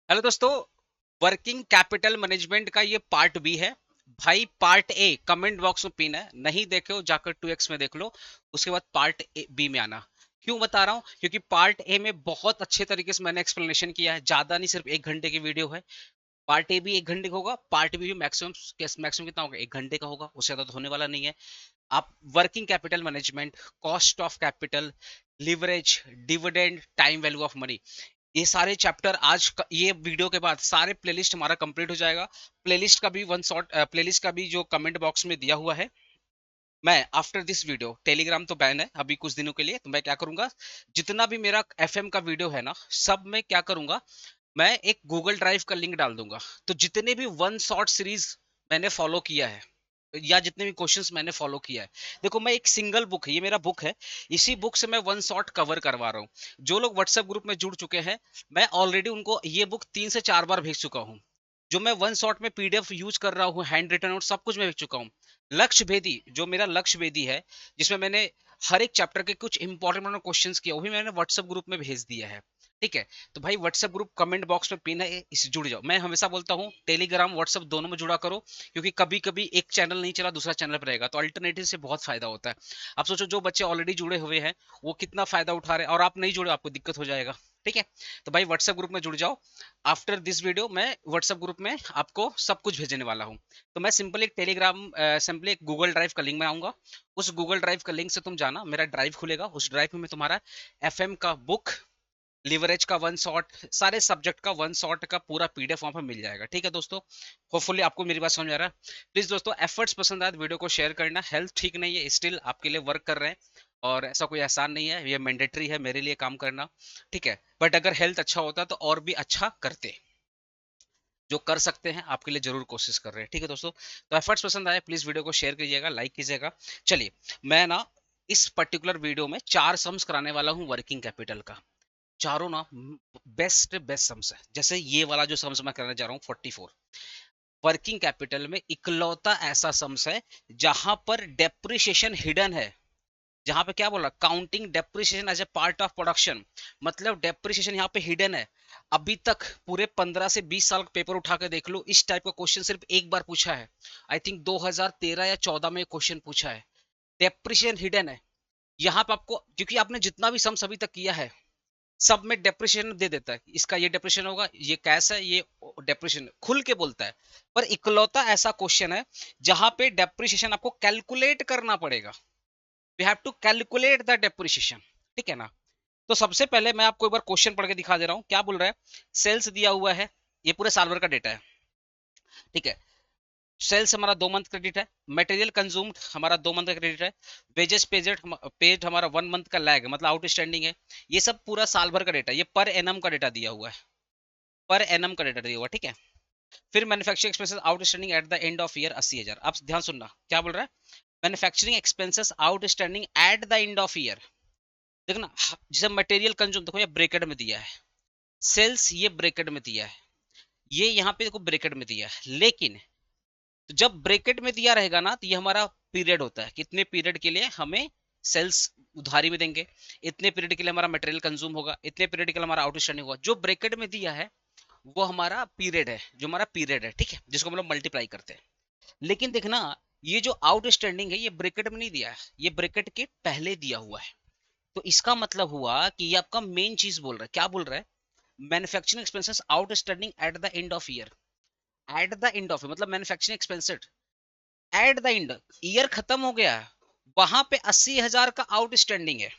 Hello दोस्तों। Working capital management का ये पार्ट बी है। भाई पार्ट ए कमेंट बॉक्स में पिन है, नहीं देखे हो जाकर 2x में देख लो। उसके बाद पार्ट ए बी में आना। क्यों बता रहा हूँ? क्योंकि पार्ट ए में बहुत अच्छे तरीके से मैंने एक्सप्लेनेशन किया है, ज्यादा नहीं, सिर्फ 1 घंटे की वीडियो है। पार्ट ए भी 1 घंटे का होगा, पार्ट बी भी मैक्सिमम मैक्सिमम कितना होगा, 1 घंटे का होगा, उससे ज्यादा तो होने वाला नहीं है। आप working capital management, cost of capital, leverage, dividend, time value of money, ये सारे चैप्टर ये वीडियो के बाद सारे प्लेलिस्ट हमारा कंप्लीट हो जाएगा। प्लेलिस्ट का भी वन शॉट, प्लेलिस्ट का भी जो कमेंट बॉक्स में दिया हुआ है। मैं आफ्टर दिस वीडियो, टेलीग्राम तो बैन है अभी कुछ दिनों के लिए, तो मैं क्या करूंगा, जितना भी मेरा एफएम का वीडियो है ना, सब में क्या करूंगा, मैं एक गूगल ड्राइव का लिंक डाल दूंगा। तो जितने भी वन शॉट सीरीज मैंने फॉलो किया है, या जितने भी क्वेश्चंस मैंने फॉलो किया है, देखो मैं एक सिंगल बुक है, ये मेरा बुक है, इसी बुक से मैं वन शॉट कवर करवा रहा हूँ। जो लोग व्हाट्सएप ग्रुप में जुड़ चुके हैं, मैं ऑलरेडी उनको ये बुक 3 से 4 बार भेज चुका हूँ। जो मैं वन शॉट में पीडीएफ यूज कर रहा हूँ, हैंड रिटन नोट सब कुछ मैं भेज चुका हूँ। लक्ष्य भेदी, जो मेरा लक्ष्य भेदी है, जिसमें मैंने हर एक चैप्टर के कुछ इंपॉर्टेंट क्वेश्चंस किया, वो भी मैंने व्हाट्सएप ग्रुप में भेज दिया है। ठीक है, तो भाई व्हाट्सएप ग्रुप कमेंट बॉक्स में पिन है, इस जुड़ जाओ। मैं हमेशा बोलता हूँ टेलीग्राम व्हाट्सएप दोनों में जुड़ा करो, क्योंकि कभी कभी एक चैनल नहीं चला, दूसरा चैनल पर रहेगा, तो अल्टरनेटिव से बहुत फायदा होता है। आप सोचो, जो बच्चे ऑलरेडी जुड़े हुए हैं वो कितना फायदा उठा रहे हैं, और आप नहीं जुड़े, आपको दिक्कत हो जाएगा। ठीक है, तो भाई व्हाट्सएप ग्रुप में जुड़ जाओ। आफ्टर दिस वीडियो मैं व्हाट्सएप ग्रुप में आपको सब कुछ भेजने वाला हूँ। तो मैं सिंपल एक टेलीग्राम, सिंपली एक गूगल ड्राइव का लिंक में आऊंगा। उस गूगल ड्राइव का लिंक से तुम जाना, मेरा ड्राइव खुलेगा, उस ड्राइव में तुम्हारा एफएम का बुक, लिवरेज का वन शॉट, सारे सब्जेक्ट का वन शॉट का पूरा पीडीएफ वहां पर मिल जाएगा। ठीक है दोस्तों, होपफुली आपको मेरी बात समझ आ रहा है। प्लीज दोस्तों, एफर्ट्स पसंद आए तो वीडियो को शेयर करना। हेल्थ ठीक नहीं है, स्टिल आपके लिए वर्क कर रहे हैं, और ऐसा कोई एहसान नहीं है, ये मैंडेटरी है मेरे लिए काम करना। ठीक है, बट अगर हेल्थ अच्छा होता तो और भी अच्छा करते। जो कर सकते हैं आपके लिए जरूर कोशिश कर रहे हैं। ठीक है दोस्तों, तो एफर्ट्स पसंद आए प्लीज वीडियो को शेयर कीजिएगा, लाइक कीजिएगा। चलिए, मैं ना इस पर्टिकुलर वीडियो में 4 सम्स कराने वाला हूँ वर्किंग कैपिटल का। चारों ना बेस्ट बेस्ट सम्स है। जैसे ये वाला जो सम्स मैं करने जा रहा हूँ 44, वर्किंग कैपिटल में इकलौता ऐसा सम्स है जहां पर डेप्रिसिएशन हिडन है। जहां पे क्या बोल रहा, counting depreciation as a part of production, मतलब डेप्रिसिएशन यहाँ पे हिडन है। अभी तक पूरे 15 से 20 साल का पेपर उठा के देख लो, इस टाइप का क्वेश्चन सिर्फ एक बार पूछा है। आई थिंक 2013 या 14 में क्वेश्चन पूछा है। डेप्रिसिएशन हिडन है यहाँ पे आपको, क्योंकि आपने जितना भी सम्स अभी तक किया है, सब में डेप्रिसिएशन दे देता है, इसका ये डेप्रिसिएशन होगा, ये कैश है, ये डेप्रिसिएशन खुल के बोलता है। पर इकलौता ऐसा क्वेश्चन है जहां पे डेप्रिसिएशन आपको कैलकुलेट करना पड़ेगा। We have to calculate the depreciation. ठीक है ना? तो सबसे पहले मैं आपको एक बार क्वेश्चन पढ़ के दिखा दे रहा हूं, क्या बोल रहा है। सेल्स दिया हुआ है, ये पूरे साल भर का डेटा है। ठीक है, सेल्स हमारा 2 मंथ क्रेडिट है, मटेरियल कंज्यूम्ड हमारा 2 मंथ का क्रेडिट है, वेजेस पेड हमारा 1 मंथ का लैग मतलब आउटस्टैंडिंग है। ये सब पूरा साल भर का डेटा, ये पर एनम का डेटा दिया हुआ है, पर एनम का डेटा दिया हुआ है। ठीक है, फिर manufacturing expenses outstanding at the end of year 80,000। आप ध्यान सुनना क्या बोल रहा है, manufacturing expenses outstanding at the end of year. देखो ना, जैसे मटेरियल कंज्यूम देखो ये ब्रैकेट में दिया है, सेल्स ये ब्रैकेट में दिया है, ये यहाँ पे देखो ब्रैकेट में दिया है। लेकिन तो जब ब्रैकेट में दिया रहेगा ना, तो ये हमारा पीरियड होता है, कितने पीरियड के लिए हमें सेल्स उधारी में देंगे, इतने पीरियड के लिए हमारा मटेरियल कंज्यूम होगा, इतने पीरियड के लिए हमारा आउटस्टैंडिंग होगा। जो ब्रैकेट में दिया है वो हमारा पीरियड है, जो हमारा पीरियड है। ठीक है, जिसको हम लोग मल्टीप्लाई करते हैं। लेकिन देखना, ये जो आउटस्टैंडिंग है ये ब्रैकेट में नहीं दिया है, ये ब्रैकेट के पहले दिया हुआ है। तो इसका मतलब हुआ कि ये आपका मेन चीज बोल रहा है। क्या बोल रहा है, manufacturing expenses outstanding at the end of year. At the end of मतलब manufacturing expenses at the end, year खत्म हो गया, वहां पे 80,000 का आउटस्टैंडिंग है,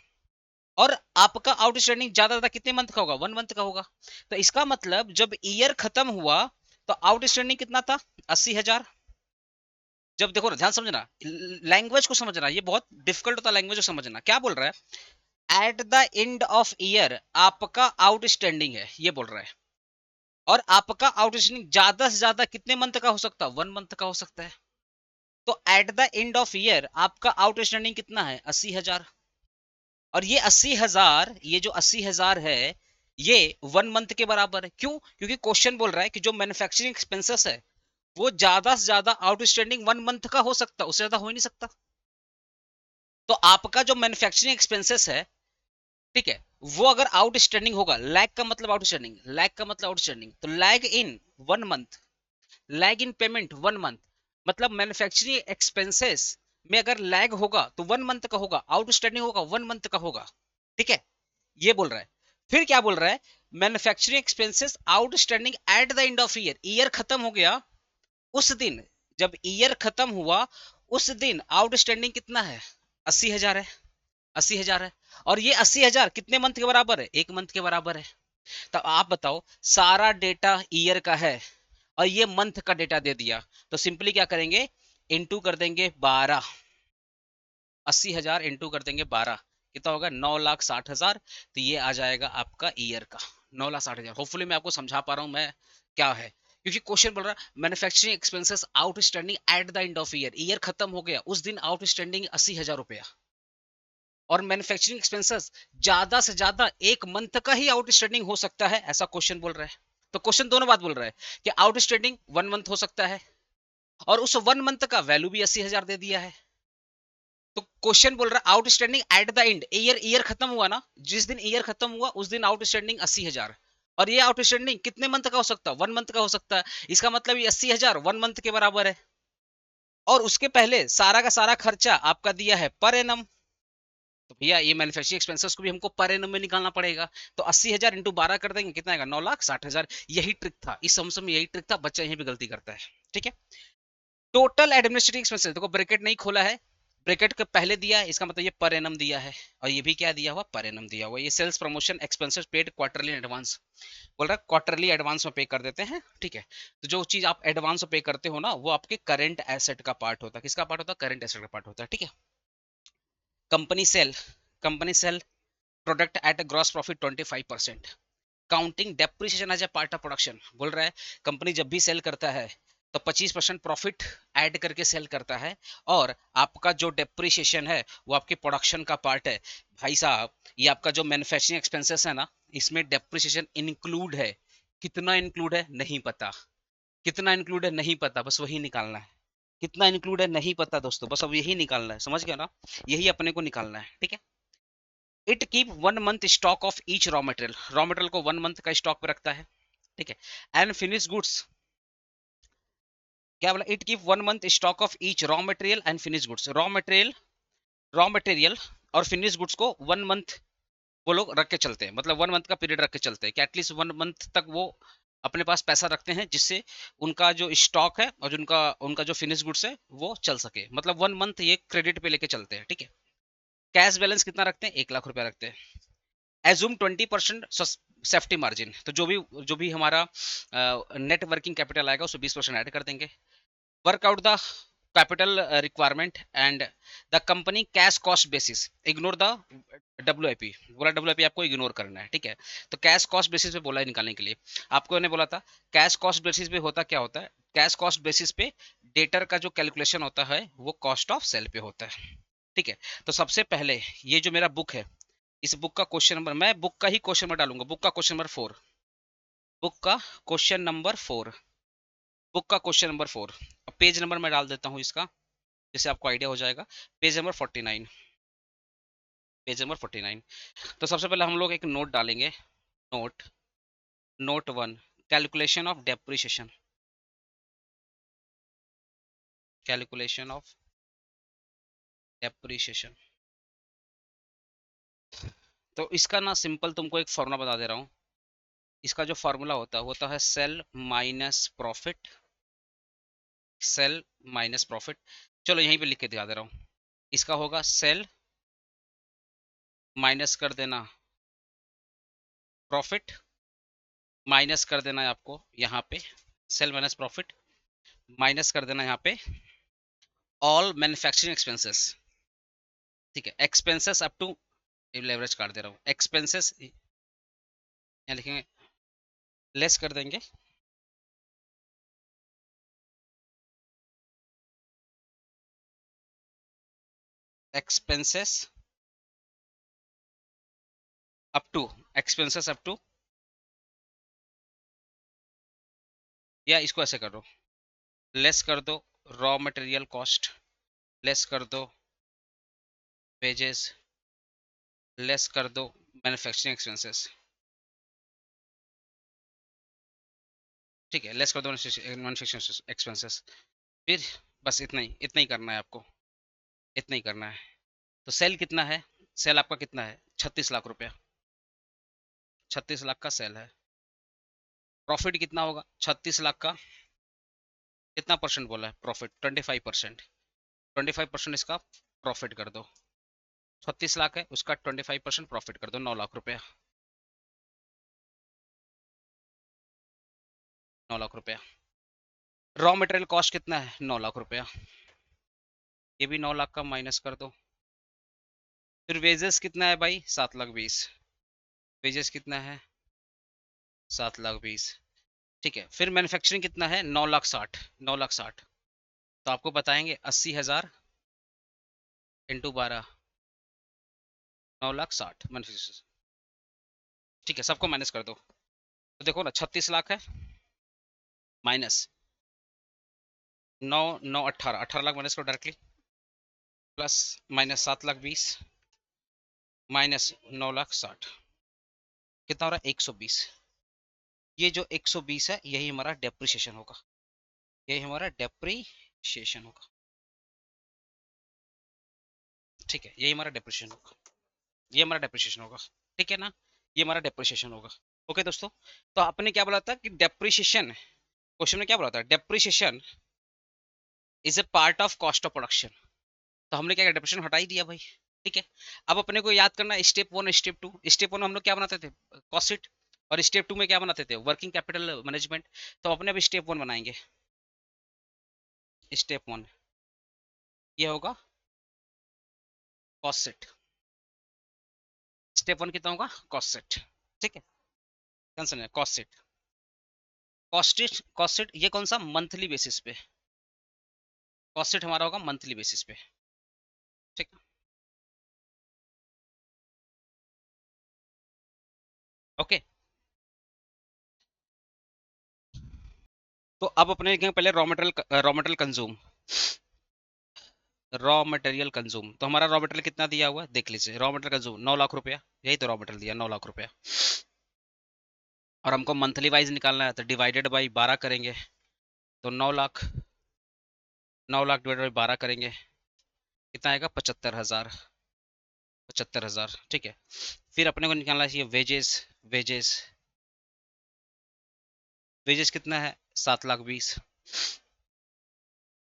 और आपका आउटस्टैंडिंग ज्यादा ज्यादा कितने मंथ का होगा, 1 मंथ का होगा। तो इसका मतलब जब ईयर खत्म हुआ तो आउटस्टैंडिंग कितना था, 80,000। जब देखो ना, ध्यान समझना, लैंग्वेज को समझना, ये बहुत डिफिकल्ट होता है लैंग्वेज को समझना। क्या बोल रहा है, eight the end of year आपका आउटस्टैंडिंग है, ये बोल रहा है। और आपका आउटस्टैंडिंग ज्यादा से ज्यादा कितने मंथ का हो सकता है, 1 मंथ का हो सकता है। तो eight the end of year आपका आउटस्टैंडिंग कितना है, 80,000। और ये 80,000, ये जो 80,000 है, ये 1 मंथ के बराबर है। क्यों? क्योंकि क्वेश्चन बोल रहा है कि जो मैन्युफैक्चरिंग एक्सपेंसेस है वो ज्यादा से ज्यादा आउटस्टैंडिंग 1 मंथ का हो सकता है, उससे ज्यादा हो ही नहीं सकता। तो आपका जो मैन्युफैक्चरिंग एक्सपेंसेस है, ठीक है, वो अगर आउटस्टैंडिंग होगा, लैग का मतलब आउटस्टैंडिंग, लैग का मतलब आउटस्टैंडिंग, तो लैग इन 1 मंथ, लैग इन पेमेंट 1 मंथ, मतलब मैन्युफैक्चरिंग एक्सपेंसेस में अगर लैग होगा तो 1 मंथ का होगा, आउटस्टैंडिंग होगा 1 मंथ का होगा। ठीक है, ये बोल रहा है। फिर क्या बोल रहा है, manufacturing expenses outstanding at the end of year, year खत्म हो गया उस दिन, जब ईयर खत्म हुआ उस दिन आउटस्टैंडिंग कितना है, 80,000 है, 80,000 है। और ये 80,000 कितने मंथ के बराबर है, 1 मंथ के बराबर है। तो आप बताओ, सारा डेटा ईयर का है और ये मंथ का डेटा दे दिया, तो सिंपली क्या करेंगे, इंटू कर देंगे 12, 80,000 इंटू कर देंगे 12, कितना होगा, 9,60,000। तो ये आ जाएगा आपका ईयर का 9,60,000। होपफुली मैं आपको समझा पा रहा हूँ मैं क्या है, क्योंकि क्वेश्चन बोल रहा है manufacturing expenses outstanding at the end of year, year खत्म हो गया उस दिन आउटस्टैंडिंग 80,000 रुपया, और मैन्युफैक्चरिंग एक्सपेंसेस ज्यादा से ज्यादा 1 मंथ का ही आउटस्टैंडिंग हो सकता है, ऐसा क्वेश्चन बोल रहा है। तो क्वेश्चन दोनों बात बोल रहा है कि आउटस्टैंडिंग 1 मंथ हो सकता है, और उस 1 मंथ का वैल्यू भी 80,000 दे दिया है। तो क्वेश्चन बोल रहा है outstanding at the end, year year खत्म हुआ ना, जिस दिन ईयर खत्म हुआ उस दिन आउटस्टैंडिंग 80,000, और ये आउटस्टैंडिंग कितने मंथ का हो सकता है, 1 मंथ का हो सकता है। इसका मतलब ये 80,000 1 मंथ के बराबर है। और उसके पहले सारा का सारा खर्चा आपका दिया है पर एनम, तो भैया ये मैन्युफैक्चरिंग एक्सपेंसेस को भी हमको पर एनम में निकालना पड़ेगा। तो 80,000 इंटू 12 कर देंगे, कितना आएगा, 9,60,000। यही ट्रिक था, इस समस्या में यही ट्रिक था, बच्चा यहीं भी गलती करता है। ठीक है, टोटल एडमिनिस्ट्रेटिव एक्सपेंसेस, देखो ब्रैकेट नहीं खोला है, ब्रैकेट के पहले दिया है, इसका मतलब ये पर एनम दिया है, और ये भी क्या दिया हुआ, पर एनम दिया हुआ। ये sales promotion expenses paid quarterly in advance, बोल रहा है क्वार्टरली एडवांस में पे कर देते हैं। ठीक है, तो जो चीज आप एडवांस में पे करते हो ना, वो आपके करंट एसेट का पार्ट होता है। किसका पार्ट होता है, करंट एसेट का पार्ट होता है। ठीक है, company sale, company sale product at gross profit 25%, counting depreciation as a part of production, बोल रहा है कंपनी जब भी सेल करता है तो 25% प्रॉफिट ऐड करके सेल करता है, और आपका जो डेप्रिसिएशन है वो आपके प्रोडक्शन का पार्ट है। भाई साहब, ये आपका जो मैन्युफैक्चरिंग एक्सपेंसेस है ना, इसमें डेप्रिसिएशन इंक्लूड है, कितना इंक्लूड है नहीं पता, कितना इंक्लूड है नहीं पता, बस वही निकालना है। कितना इंक्लूड है नहीं पता दोस्तों, बस अब यही निकालना है, समझ गया ना, यही अपने को निकालना है। ठीक है, it keep 1 month stock of each raw material, raw material को 1 मंथ का स्टॉक पे रखता है। ठीक है, एंड फिनिश गुड्स, क्या बोला, it keep 1 month stock of each raw material and finish goods, raw material, raw material और फिनिश गुड्स को 1 मंथ वो लोग रख के चलते हैं, मतलब 1 मंथ का पीरियड रख के चलते हैं कि एटलीस्ट 1 मंथ तक वो अपने पास पैसा रखते हैं, जिससे उनका जो स्टॉक है और उनका उनका जो फिनिश गुड्स है वो चल सके, मतलब 1 मंथ ये क्रेडिट पे लेके चलते हैं। ठीक है, कैश बैलेंस कितना रखते हैं, 1 लाख रुपया रखते हैं। एज्यूम 20% सेफ्टी मार्जिन, तो जो भी हमारा नेट वर्किंग कैपिटल आएगा उसमें 20% ऐड कर देंगे। Work out the capital requirement and the company cash cost basis, ignore the WIP, बोला डब्ल्यूआईपी आपको इग्नोर करना है। ठीक है, तो कैश कॉस्ट बेसिस पे बोला है निकालने के लिए, आपको मैंने बोला था कैश कॉस्ट बेसिस पे होता क्या होता है, कैश कॉस्ट बेसिस पे डेटर का जो कैलकुलेशन होता है वो कॉस्ट ऑफ सेल पे होता है। ठीक है, तो सबसे पहले ये जो मेरा बुक है, इस बुक का क्वेश्चन नंबर, मैं बुक का ही क्वेश्चन नंबर डालूंगा, बुक का क्वेश्चन नंबर 4, बुक का क्वेश्चन नंबर 4, बुक का क्वेश्चन नंबर 4। अब पेज नंबर मैं डाल देता हूँ इसका, जिससे आपको आइडिया हो जाएगा। Page number 49, page number 49। तो सबसे पहले हम लोग एक नोट डालेंगे, note, note 1, calculation of depreciation, calculation of depreciation. तो इसका ना सिंपल तुमको एक फॉर्मूला बता दे रहा हूँ, इसका जो फॉर्मूला होता है sale minus profit, sale minus profit. चलो यहीं पे लिख के दिखा दे रहा हूँ, इसका होगा सेल माइनस कर देना प्रॉफिट, माइनस कर देना है आपको यहाँ पे, सेल माइनस प्रॉफिट, माइनस कर देना यहाँ पे ऑल मैन्युफैक्चरिंग एक्सपेंसेस। ठीक है, एक्सपेंसेस अप टू, लेवरेज काट दे रहा हूँ, एक्सपेंसेस यहाँ लिखेंगे, लेस कर देंगे expenses up to, expenses up to, या इसको ऐसे कर दो, लेस कर दो रॉ मटेरियल कॉस्ट, लेस कर दो वेजेस, लेस कर दो मैन्युफैक्चरिंग एक्सपेंसेस, ठीक है, लेस कर दो मैन्युफैक्चरिंग एक्सपेंसेस। फिर बस इतना ही करना है आपको, इतना ही करना है। तो सेल कितना है, सेल आपका कितना है, 36 लाख रुपया, 36 लाख का सेल है। प्रॉफिट कितना होगा 36 लाख का, कितना परसेंट बोला है प्रॉफिट, 25%, 25% इसका प्रॉफिट कर दो। 36 लाख है, उसका 25% प्रॉफिट कर दो, 9 लाख रुपया, 9 लाख रुपया। रॉ मटेरियल कॉस्ट कितना है, 9 लाख रुपया, ये भी 9 लाख का माइनस कर दो। फिर वेजेस कितना है भाई, 7 लाख 20, वेजेस कितना है, 7 लाख 20, ठीक है। फिर मैन्युफैक्चरिंग कितना है, 9 लाख 60, 9 लाख 60। तो आपको बताएंगे 80,000 इंटू 12, 9 लाख 60 मैन्युफैक्चरिंग, ठीक है, सबको माइनस कर दो। तो देखो ना 36 लाख है, माइनस 9, 9 18, 18 लाख माइनस करो directly, plus minus 7 lakh 20, minus 9 lakh 60, कितना हो रहा है 120। ये जो 120 है यही हमारा डेप्रिसिएशन होगा, यही हमारा डेप्रिसिएशन होगा, ठीक है, यही हमारा डेप्रिसिएशन होगा, ये हमारा डेप्रिसिएशन होगा, ठीक है ना, ये हमारा डेप्रिसिएशन होगा। ओके दोस्तों, तो आपने क्या बोला था कि डेप्रिसिएशन, क्वेश्चन में क्या बोला था, depreciation is a part of cost of production. तो हमने क्या किया, डेप्रिसिएशन हटा ही दिया भाई, ठीक है। अब अपने को याद करना स्टेप 1 स्टेप 2, स्टेप 1 हम लोग क्या बनाते थे, कॉस्ट शीट, और स्टेप 2 में क्या बनाते थे, वर्किंग कैपिटल मैनेजमेंट। तो अपने अब स्टेप 1 बनाएंगे, स्टेप 1 ये होगा कॉस्ट शीट, स्टेप 1 कितना होगा, कॉस्ट शीट, ठीक है, टेंशन है, कॉस्ट शीट, कॉस्ट शीट ये कौन सा, मंथली बेसिस पे, कॉस्ट शीट हमारा होगा मंथली बेसिस पे, ठीक है, ओके। तो अब अपने देखेंगे पहले रॉ मटेरियल कंज्यूम। तो हमारा रॉ मटेरियल कितना दिया हुआ है देख लीजिए, रॉ मटेरियल कंज्यूम 9 लाख रुपया, यही तो रॉ मटेरियल दिया 9 लाख रुपया, और हमको मंथली वाइज निकालना है, तो डिवाइडेड बाई 12 करेंगे, तो 9 लाख, 9 लाख डिवाइडेड बाई 12 करेंगे, कितना आएगा 75,000, 75,000, ठीक है। फिर अपने को निकालना चाहिए वेजेस, वेजेस, वेजेस कितना है 7 लाख 20,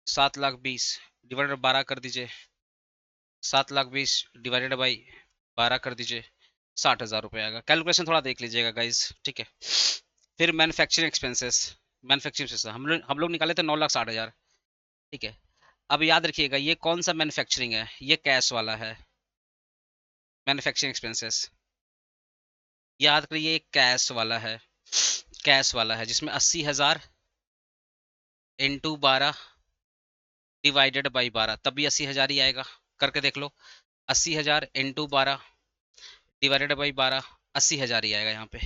7 लाख 20 डिवाइडेड 12 कर दीजिए, 7 लाख 20 डिवाइडेड बाई 12 कर दीजिए, 60,000 रुपये आएगा। कैलकुलेशन थोड़ा देख लीजिएगा गाइज, ठीक है। फिर मैन्युफैक्चरिंग एक्सपेंसेस, मैन्युफैक्चरिंग एक्सपेंसेस हम लोग निकाले थे 9 लाख 60,000, ठीक है। अब याद रखिएगा ये कौन सा मैन्युफैक्चरिंग है, ये कैश वाला है, मैन्युफैक्चरिंग एक्सपेंसेस, याद करिए ये कैश वाला है, कैश वाला है, जिसमें 80,000 इंटू 12 डिवाइडेड बाई 12, तब भी 80,000 ही आएगा, करके देख लो, 80,000 इंटू 12 डिवाइडेड बाई 12, 80,000 ही आएगा यहाँ पे,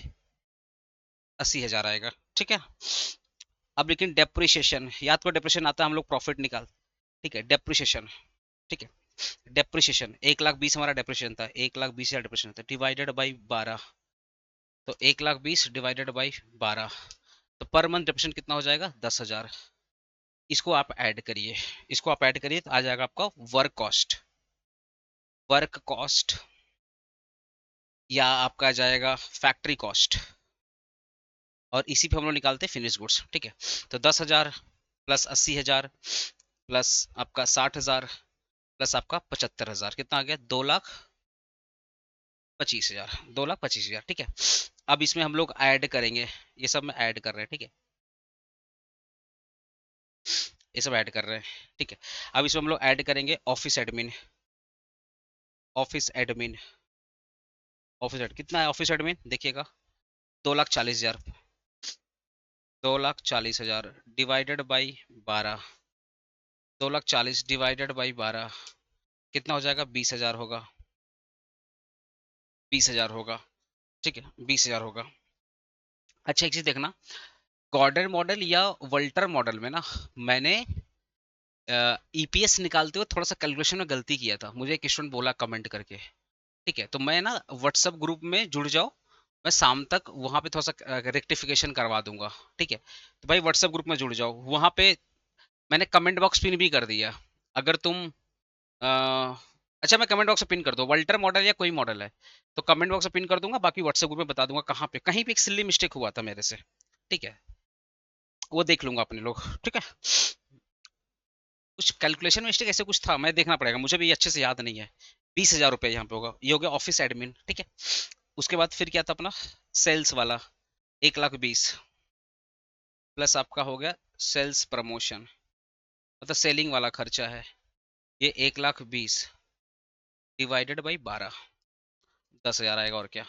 80,000 आएगा, ठीक है। अब लेकिन डेप्रिसिएशन, याद करो डेप्रिसिएशन आता है हम लोग प्रॉफिट निकाल, ठीक है, डेप्रिसिएशन, ठीक है, डेप्रिसिएशन 1 लाख 20 हमारा डेप्रिसिएशन था, 1 लाख 20 हजार डेप्रिसिएशन था, डिवाइडेड बाई 12, तो 1 लाख 20 डिवाइडेड बाई 12, तो पर मंथ डेप्रिसिएशन कितना हो जाएगा 10,000। इसको आप ऐड करिए, इसको आप ऐड करिए तो आ जाएगा आपका वर्क कॉस्ट, वर्क कॉस्ट, या आपका आ जाएगा फैक्ट्री कॉस्ट, और इसी पे हम लोग निकालते हैं फिनिश गुड्स, ठीक है। तो 10,000 प्लस 80,000 प्लस आपका 60,000 प्लस आपका 75,000, कितना आ गया 2,25,000, 2,25,000, ठीक है। अब इसमें हम लोग ऐड करेंगे, ये सब में ऐड कर रहे हैं, ठीक है, ये सब ऐड कर रहे हैं, ठीक है। अब इसमें हम लोग ऐड करेंगे office admin, office admin, office admin कितना है, ऑफिस एडमिन देखिएगा 2,40,000, 2,40,000 डिवाइडेड बाई 12, 2,40,000 डिवाइडेड बाई 12 कितना हो जाएगा 20,000 होगा, 20,000 होगा, ठीक है, 20,000 होगा। अच्छा एक चीज देखना, गॉर्डन मॉडल या वल्टर मॉडल में ना मैंने ईपीएस निकालते हुए थोड़ा सा कैलकुलेशन में गलती किया था, मुझे एक स्टूडेंट बोला कमेंट करके, ठीक है, तो मैं ना व्हाट्सएप ग्रुप में जुड़ जाओ, मैं शाम तक वहां पे थोड़ा सा रेक्टिफिकेशन करवा दूंगा। ठीक है, तो भाई व्हाट्सएप ग्रुप में जुड़ जाओ, वहां पे मैंने कमेंट बॉक्स पिन भी कर दिया। अगर तुम अच्छा, मैं कमेंट बॉक्स में पिन कर दो, वल्टर मॉडल या कोई मॉडल है तो कमेंट बॉक्स में पिन कर दूंगा, बाकी व्हाट्सएप ग्रुप में बता दूंगा कहाँ पे कहीं पे एक सिल्ली मिस्टेक हुआ था मेरे से। ठीक है, वो देख लूंगा अपने लोग। ठीक है, कुछ कैलकुलेशन मिस्टेक ऐसे कुछ था, मैं देखना पड़ेगा, मुझे भी अच्छे से याद नहीं है। 20,000 रुपये यहाँ पे होगा, ये हो गया ऑफिस एडमिन। ठीक है, उसके बाद फिर क्या था अपना सेल्स वाला, 1,20,000 प्लस आपका हो गया सेल्स प्रमोशन, मतलब सेलिंग वाला खर्चा है, ये 1,20,000 डिवाइडेड बाई 12, 10,000 आएगा, और क्या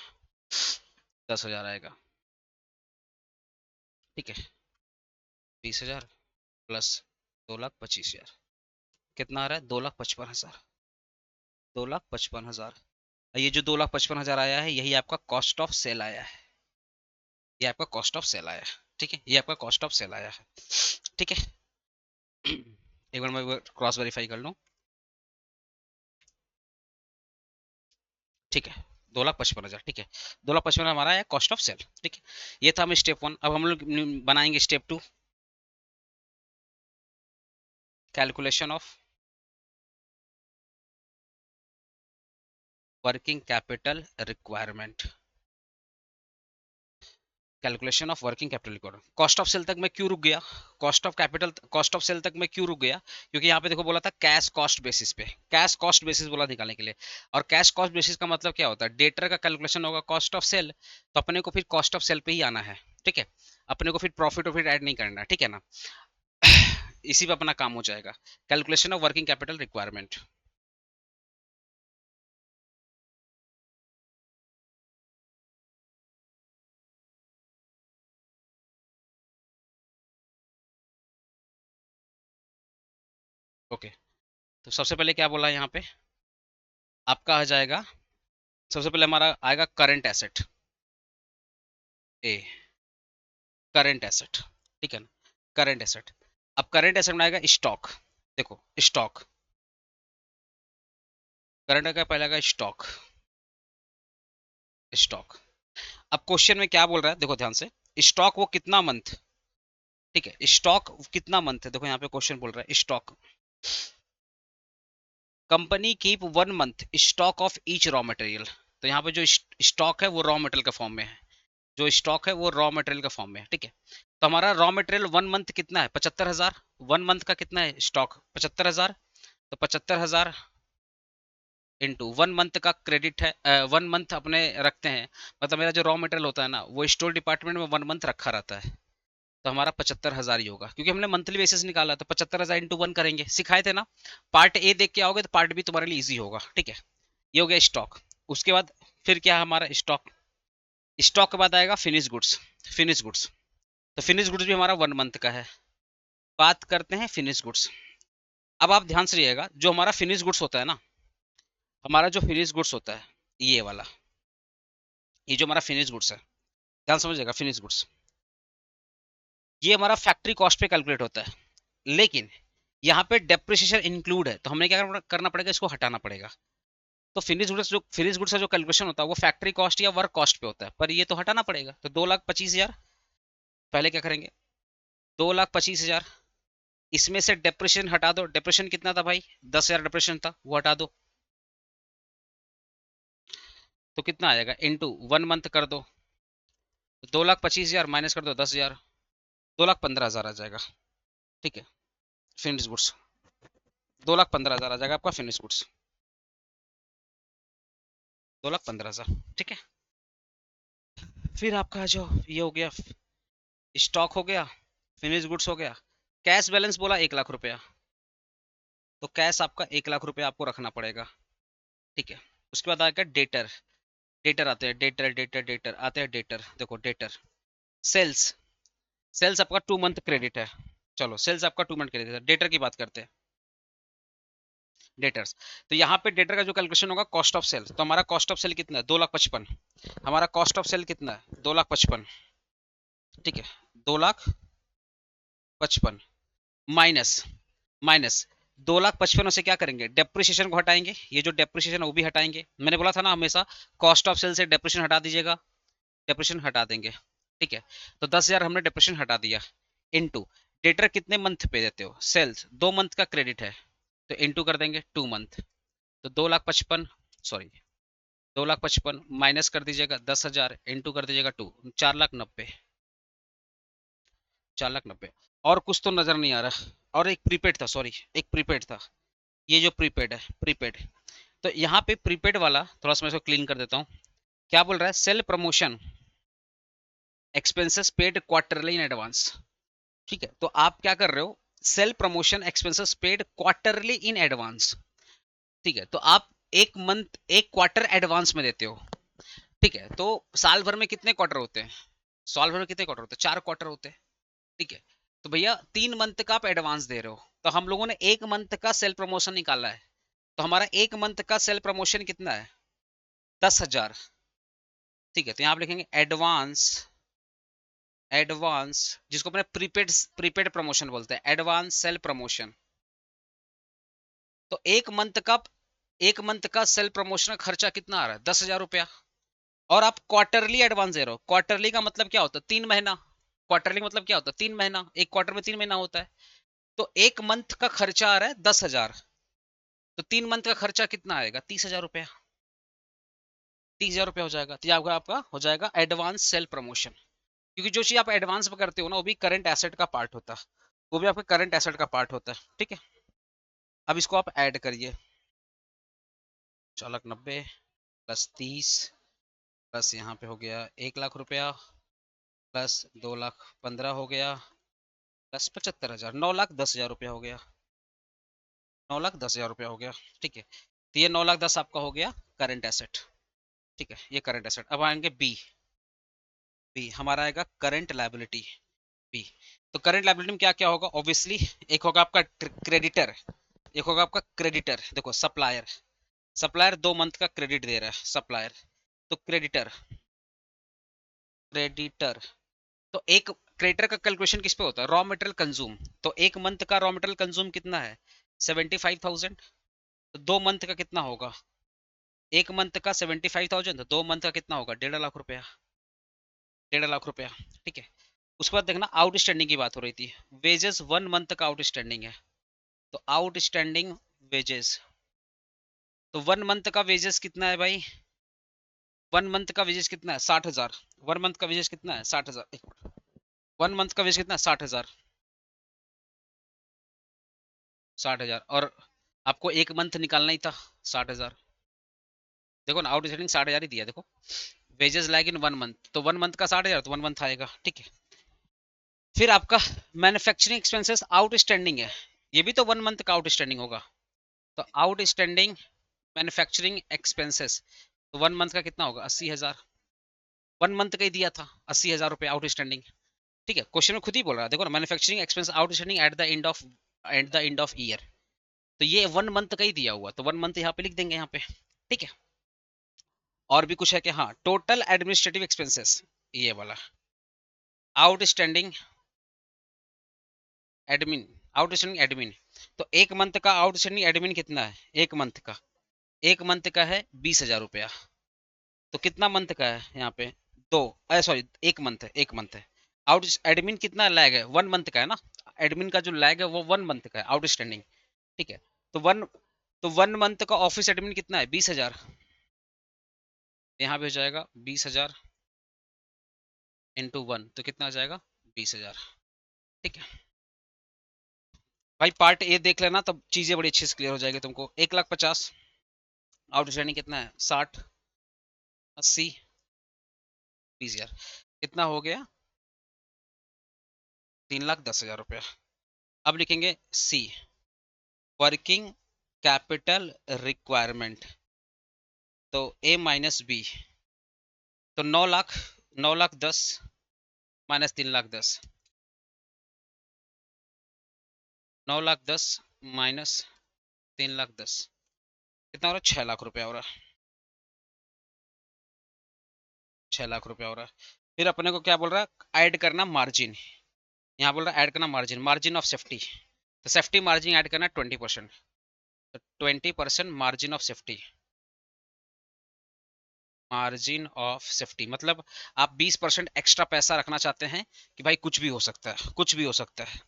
10,000 आएगा। ठीक है, 20,000 प्लस 2,25,000 कितना आ रहा है, 2,55,000, 2,55,000। ये जो 2,55,000 आया है यही आपका कॉस्ट ऑफ सेल आया है, ये आपका कॉस्ट ऑफ सेल आया है। ठीक है, ये आपका कॉस्ट ऑफ सेल आया है। ठीक है, एक बार मैं क्रॉस वेरीफाई कर लूँ। ठीक है, 2,55,000। ठीक है, 2,55,000 हमारा है कॉस्ट ऑफ सेल। ठीक है, ये था हम स्टेप 1। अब हम लोग बनाएंगे step 2, calculation of working capital requirement. Calculation of working capital requirement, cost of sale तक मैं क्यों रुक गया, कॉस्ट ऑफ सेल तक मैं क्यों रुक गया, क्योंकि यहाँ पे देखो बोला था कैश कॉस्ट बेसिस पे, कैश कॉस्ट बेसिस बोला निकालने के लिए। और कैश कॉस्ट बेसिस का मतलब क्या होता है, डेटर का कैलकुलेशन होगा कॉस्ट ऑफ सेल, तो अपने को फिर कॉस्ट ऑफ सेल पे ही आना है। ठीक है, अपने को फिर प्रॉफिट ऐड नहीं करना है। ठीक है ना, इसी पे अपना काम हो जाएगा, calculation of working capital requirement. Okay, तो सबसे पहले क्या बोला यहाँ पे, आपका आ जाएगा, सबसे पहले हमारा आएगा करंट एसेट, ए करंट एसेट। ठीक है ना, करंट एसेट। अब करंट एसेट में आएगा स्टॉक, देखो स्टॉक, करंट का पहले आएगा स्टॉक, स्टॉक। अब क्वेश्चन में क्या बोल रहा है, देखो ध्यान से, स्टॉक वो कितना मंथ, ठीक है, स्टॉक कितना मंथ है, देखो यहाँ पे क्वेश्चन बोल रहा है stock, company keep 1 month stock of each raw material. तो यहाँ पे जो स्टॉक है वो रॉ मटेरियल का फॉर्म में है, जो स्टॉक है वो रॉ मटेरियल का फॉर्म में है। ठीक है, तो हमारा रॉ मटेरियल 1 मंथ कितना है, 75,000, 1 मंथ का कितना है स्टॉक 75,000, तो 75,000 इंटू 1 मंथ का क्रेडिट है, 1 मंथ अपने रखते हैं, मतलब मेरा जो रॉ मटेरियल होता है ना वो स्टोर डिपार्टमेंट में 1 मंथ रखा रहता है, तो हमारा 75,000 ही होगा, क्योंकि हमने मंथली बेसिस निकाला, तो 75,000 इंटू 1 करेंगे, सिखाए थे ना। पार्ट ए देख के आओगे तो पार्ट बी तुम्हारे लिए ईजी होगा। ठीक है, ये हो गया स्टॉक। उसके बाद फिर क्या है हमारा स्टॉक, स्टॉक के बाद आएगा फिनिश गुड्स, फिनिश गुड्स, तो फिनिश गुड्स भी हमारा 1 मंथ का है। बात करते हैं फिनिश गुड्स। अब आप ध्यान से रहिएगा, जो हमारा फिनिश गुड्स होता है ना, हमारा जो फिनिश गुड्स होता है ये वाला, ये जो हमारा फिनिश गुड्स है, ध्यान समझिएगा, फिनिश गुड्स ये हमारा फैक्ट्री कॉस्ट पे कैलकुलेट होता है, लेकिन यहाँ पे डेप्रिसिएशन इंक्लूड है, तो हमें क्या करना पड़ेगा, इसको हटाना पड़ेगा। तो फिनिश गुड्स का जो कैलकुलेशन होता है वो फैक्ट्री कॉस्ट या वर्क कॉस्ट पे होता है, पर ये तो हटाना पड़ेगा, तो 2,25,000 पहले क्या करेंगे, 2,25,000 इसमें से डेप्रिसिएशन हटा दो, डेप्रिसिएशन कितना था भाई, 10,000 डेप्रिसिएशन था, वो हटा दो, तो कितना आएगा, इंटू 1 मंथ कर दो, 2,25,000 माइनस कर दो 10,000, 2,15,000 आ जाएगा। ठीक है, फिनिश गुड्स 2,15,000 आ जाएगा आपका फिनिश गुड्स, 2,15,000। ठीक है, फिर आपका जो ये हो गया, स्टॉक हो गया, फिनिश गुड्स हो गया, कैश बैलेंस बोला 1,00,000 रुपया, तो कैश आपका 1,00,000 रुपया आपको रखना पड़ेगा। ठीक है, उसके बाद आएगा डेटर, डेटर आते हैं, डेटर डेटर डेटर आते हैं, डेटर देखो डेटर, सेल्स, सेल्स आपका 2 मंथ क्रेडिट है, चलो सेल्स आपका 2 मंथ क्रेडिट है, डेटर की बात करते हैं, डेटर्स। तो यहाँ पे डेटर का जो कैलकुलेशन होगा कॉस्ट ऑफ सेल, तो हमारा कॉस्ट ऑफ सेल कितना है, 2,55,000, हमारा कॉस्ट ऑफ सेल कितना है 2,55,000। ठीक है, 2,55,000 माइनस, माइनस 2,55,000 से क्या करेंगे, डेप्रिसिएशन को हटाएंगे, ये जो डेप्रिसिएशन है वो भी हटाएंगे। मैंने बोला था ना हमेशा कॉस्ट ऑफ सेल से डेप्रिसिएशन हटा दीजिएगा, डेप्रिसिएशन हटा देंगे, ठीक है। तो 10,000 हमने डेप्रिसिएशन हटा दिया, इनटू डेटर कितने मंथ पे देते हो, सेल्स 2 मंथ का क्रेडिट है तो इनटू कर देंगे 2 मंथ। तो 2,55,000 सॉरी 2,55,000 माइनस कर दीजिएगा 10,000 इंटू कर दीजिएगा 2, 4,90,000, 4,90,000। और कुछ तो नजर नहीं आ रहा, और एक प्रीपेड था, सॉरी एक प्रीपेड था, ये जो प्रीपेड है प्रीपेड। तो यहाँ पे प्रीपेड वाला थोड़ा सा मैं इसको क्लीन कर देता हूँ। क्या बोल रहा है, sale promotion expenses paid quarterly in advance, ठीक है। तो आप क्या कर रहे हो, sale promotion expenses paid quarterly in advance, ठीक है। तो आप एक मंथ एक क्वार्टर एडवांस में देते हो, ठीक है। तो साल भर में कितने क्वार्टर होते हैं, साल भर में कितने क्वार्टर होते हैं, 4 क्वार्टर होते हैं, ठीक है। तो भैया 3 मंथ का आप एडवांस दे रहे हो, तो हम लोगों ने 1 मंथ का सेल प्रमोशन निकाला है। तो हमारा 1 मंथ का सेल प्रमोशन कितना है, 10,000, ठीक है। तो यहाँ आप लिखेंगे एडवांस, एडवांस जिसको अपने प्रीपेड प्रीपेड प्रमोशन बोलते हैं, एडवांस सेल प्रमोशन। तो 1 मंथ का सेल प्रमोशन का खर्चा कितना आ रहा है, 10,000 रुपया। और आप क्वार्टरली एडवांस दे रहे हो, क्वार्टरली का मतलब क्या होता है, 3 महीना। क्वार्टरली मतलब क्या होता है, 3 महीना, एक क्वार्टर में 3 महीना होता है। तो 1 मंथ का खर्चा आ रहा है 10,000, तो 3 मंथ का खर्चा कितना आएगा, 30,000 रुपया, 30,000 रुपया हो जाएगा। तो ये आपका आपका हो जाएगा एडवांस सेल प्रमोशन। क्योंकि जो चीज आप एडवांस में करते हो ना, वो भी करंट एसेट का पार्ट होता है, वो भी आपके करंट एसेट का पार्ट होता है, ठीक है। अब इसको आप ऐड करिए, 4,90,000 प्लस 30 प्लस यहाँ पे हो गया 1,00,000 रुपया प्लस 2,15,000 हो गया प्लस 75,000, 9,10,000 रुपया हो गया, 9,10,000 रुपया हो गया, ठीक है। तो ये 9,10,000 आपका हो गया करंट एसेट, ठीक है, ये करंट एसेट। अब आएंगे बी, बी हमारा आएगा करंट लायबिलिटी, बी। तो करंट लायबिलिटी में क्या क्या होगा, ऑब्वियसली एक होगा आपका क्रेडिटर, एक होगा आपका क्रेडिटर, देखो सप्लायर, सप्लायर 2 मंथ का क्रेडिट दे रहा है सप्लायर, तो क्रेडिटर, क्रेडिटर। तो एक क्रेडिटर का कैलकुलेशन किस पे होता है, रॉ मटेरियल कंज्यूम। तो 1 मंथ का रॉ मटेरियल कंज्यूम कितना है, 75,000। तो 2 मंथ का कितना होगा, 1 मंथ का 75,000, तो 2 मंथ का कितना होगा, 1,50,000 रुपया, 1,50,000 रुपया, ठीक है। उसके बाद देखना आउटस्टैंडिंग की बात हो रही थी, वेजेस 1 मंथ का आउटस्टैंडिंग है, तो आउटस्टैंडिंग वेजेस। तो 1 मंथ का वेजेस कितना है भाई, 1 मंथ का वेजेस कितना है, 60,000। 1 मंथ का वेजेस कितना है, 60,000, 1 मंथ का वेजेस कितना है, 60,000, 60,000। और आपको 1 मंथ निकालना ही था 60,000, देखो ना आउटस्टैंडिंग 60,000 ही दिया, देखो वेजेस लाइक इन 1 मंथ, तो 1 मंथ का 60,000, तो 1 मंथ आएगा, ठीक है। फिर आपका मैन्युफैक्चरिंग एक्सपेंसेस आउटस्टैंडिंग है, ये भी तो 1 मंथ का आउटस्टैंडिंग होगा। तो आउटस्टैंडिंग मैन्युफैक्चरिंग एक्सपेंसेस, तो 1 मंथ का कितना होगा, 80,000, 1 मंथ का ही दिया था 80,000 रुपये आउटस्टैंडिंग, ठीक है। क्वेश्चन में खुद ही बोल रहा है, देखो ना manufacturing expense outstanding at the end of year. तो ये 1 मंथ का ही दिया हुआ, तो 1 मंथ यहाँ पे लिख देंगे यहाँ पे, ठीक है। और भी कुछ है कि हाँ, टोटल एडमिनिस्ट्रेटिव एक्सपेंसेस, ये वाला आउटस्टैंडिंग एडमिन, आउटस्टैंडिंग एडमिन। तो 1 मंथ का आउटस्टैंडिंग एडमिन कितना है, 1 मंथ का, 1 मंथ का है 20,000 रुपया। तो कितना मंथ का है यहाँ पे, दो, सॉरी 1 मंथ है, 1 मंथ है। आउट एडमिन कितना लैग है, 1 मंथ का है ना, एडमिन का जो लैग है वो 1 मंथ का है आउटस्टैंडिंग, ठीक है। तो 1 मंथ का ऑफिस एडमिन कितना है, 20,000, यहाँ पे हो जाएगा 20,000 इंटू 1, तो कितना आ जाएगा, 20,000, ठीक है। भाई पार्ट ए देख लेना, तब चीजें बड़ी अच्छे से क्लियर हो जाएगी तुमको। 1,50,000 आउटस्टैंडिंग कितना है, 60, 80, 20,000, कितना हो गया, 3,10,000 रुपया। अब लिखेंगे सी, वर्किंग कैपिटल रिक्वायरमेंट, तो ए माइनस बी, तो 9,00,000, 9,10,000 माइनस 3,10,000, 9,10,000 माइनस 3,10,000, कितना हो रहा है, 6,00,000 रुपया हो रहा है, 6,00,000 रुपया हो रहा है। फिर अपने को क्या बोल रहा है, ऐड करना मार्जिन, यहाँ बोल रहा है ऐड करना मार्जिन, मार्जिन ऑफ सेफ्टी। तो सेफ्टी मार्जिन ऐड करना है 20%, तो 20% margin of safety, margin of safety मतलब आप 20% एक्स्ट्रा पैसा रखना चाहते हैं कि भाई कुछ भी हो सकता है, कुछ भी हो सकता है।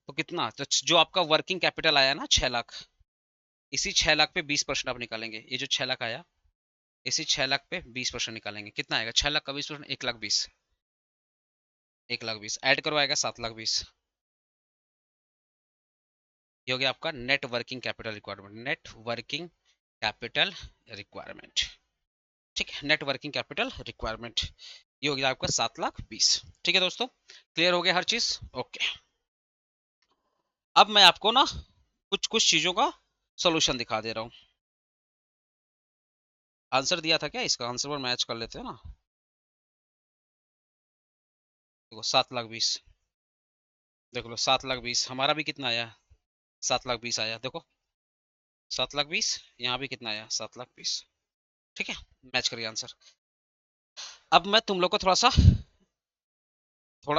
तो कितना, तो जो आपका वर्किंग कैपिटल आया ना 6 लाख, इसी 6 लाख पे 20% आप निकालेंगे। ये जो 6 लाख आया, इसी 6 लाख पे 20% निकालेंगे। कितना आएगा 6 लाख का 20%? 1,20,000। 1,20,000 ऐड करो, आएगा 7,20,000। ये हो गया आपका net working capital requirement, net working capital requirement. ठीक है, नेट वर्किंग कैपिटल रिक्वायरमेंट, ये हो गया आपका 7,20,000। ठीक है दोस्तों, क्लियर हो गया हर चीज? ओके। अब मैं आपको ना कुछ कुछ चीजों का सोल्यूशन दिखा दे रहा हूँ। आंसर दिया था क्या, इसका आंसर पर मैच कर लेते हैं ना। देखो 7,20,000, देख लो 7,20,000 हमारा भी कितना आया, 7,20,000 आया। देखो 7,20,000, यहाँ भी कितना आया 7,20,000। ठीक है, मैच करिए आंसर। अब मैं तुम लोग को थोड़ा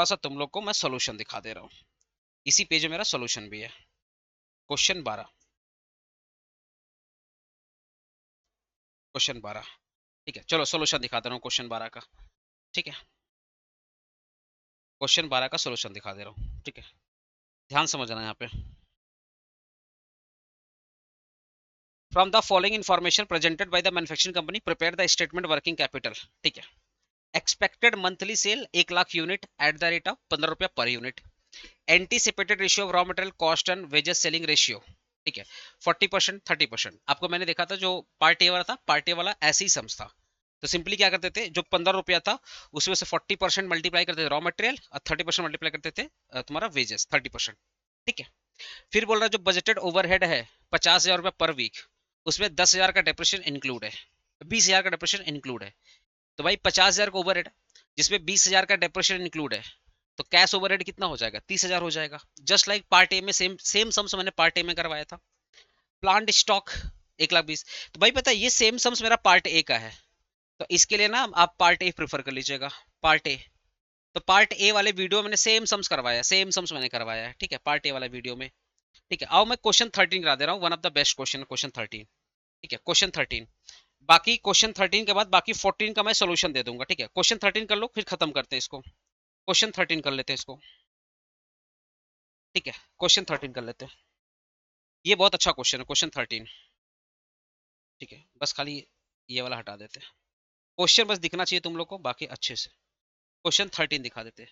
सा तुम लोग को मैं सोल्यूशन दिखा दे रहा हूँ। इसी पेज में मेरा सोल्यूशन भी है। Question 12, question 12। ठीक है, चलो सोल्यूशन दिखा दे रहा हूँ क्वेश्चन 12 का। ठीक है, क्वेश्चन 12 का सोल्यूशन दिखा दे रहा हूँ। ठीक है, ध्यान समझना यहाँ पे। From the following information presented by the manufacturing company prepare the statement working capital. ठीक है, expected monthly cell 1 lakh unit at the rate of 15 रुपया per unit. Anticipated ratio of raw material cost and wages selling ratio. ठीक है, 40%, 30%। आपको मैंने देखा था जो पार्ट ए वाला था, पार्ट ए वाला ऐसे ही सम्स था। तो सिंपली क्या करते थे, जो 15 रुपया था उसमें से 40% मल्टीप्लाई करते थे रॉ मटेरियल और 30% मल्टीप्लाई करते थे तुम्हारा वेजेस 30%। ठीक है, फिर बोल रहा है जो बजटेड ओवरहेड है 50,000 रुपया पर वीक, उसमें 10,000 का डेप्रेशन इंक्लूड है, 20,000 का डेप्रेशन इंक्लूड है। तो भाई 50,000 का ओवरहेड जिसमें 20,000 का डेप्रेशन इंक्लूड है, तो कैश ओवरहेड कितना हो जाएगा, 30,000 हो जाएगा। जस्ट लाइक पार्ट ए में सेम सेम सम्स मैंने पार्ट ए में करवाया था। Plant stock 1,20,000। तो भाई पता है ये सेम सम्स मेरा पार्ट ए का है, तो इसके लिए ना आप पार्ट ए प्रेफर कर लीजिएगा, पार्ट ए। तो पार्ट ए वाले वीडियो में मैंने सेम सम्स करवाया, सेम सम्स मैंने करवाया है। ठीक है, पार्ट ए वाला वीडियो में। ठीक है, आओ मैं क्वेश्चन 13 करा दे रहा हूँ, one of the best question, question 13। ठीक है, क्वेश्चन 13। बाकी क्वेश्चन 13 के बाद बाकी 14 का मैं सोल्यूशन दे दूंगा। ठीक है, क्वेश्चन 13 कर लो फिर खत्म करते हैं इसको। क्वेश्चन 13 कर लेते हैं इसको। ठीक है, क्वेश्चन 13 कर लेते हैं। ये बहुत अच्छा क्वेश्चन है, क्वेश्चन 13। ठीक है, बस खाली ये वाला हटा देते हैं। क्वेश्चन बस दिखना चाहिए तुम लोग को, बाकी अच्छे से। क्वेश्चन 13 दिखा देते हैं।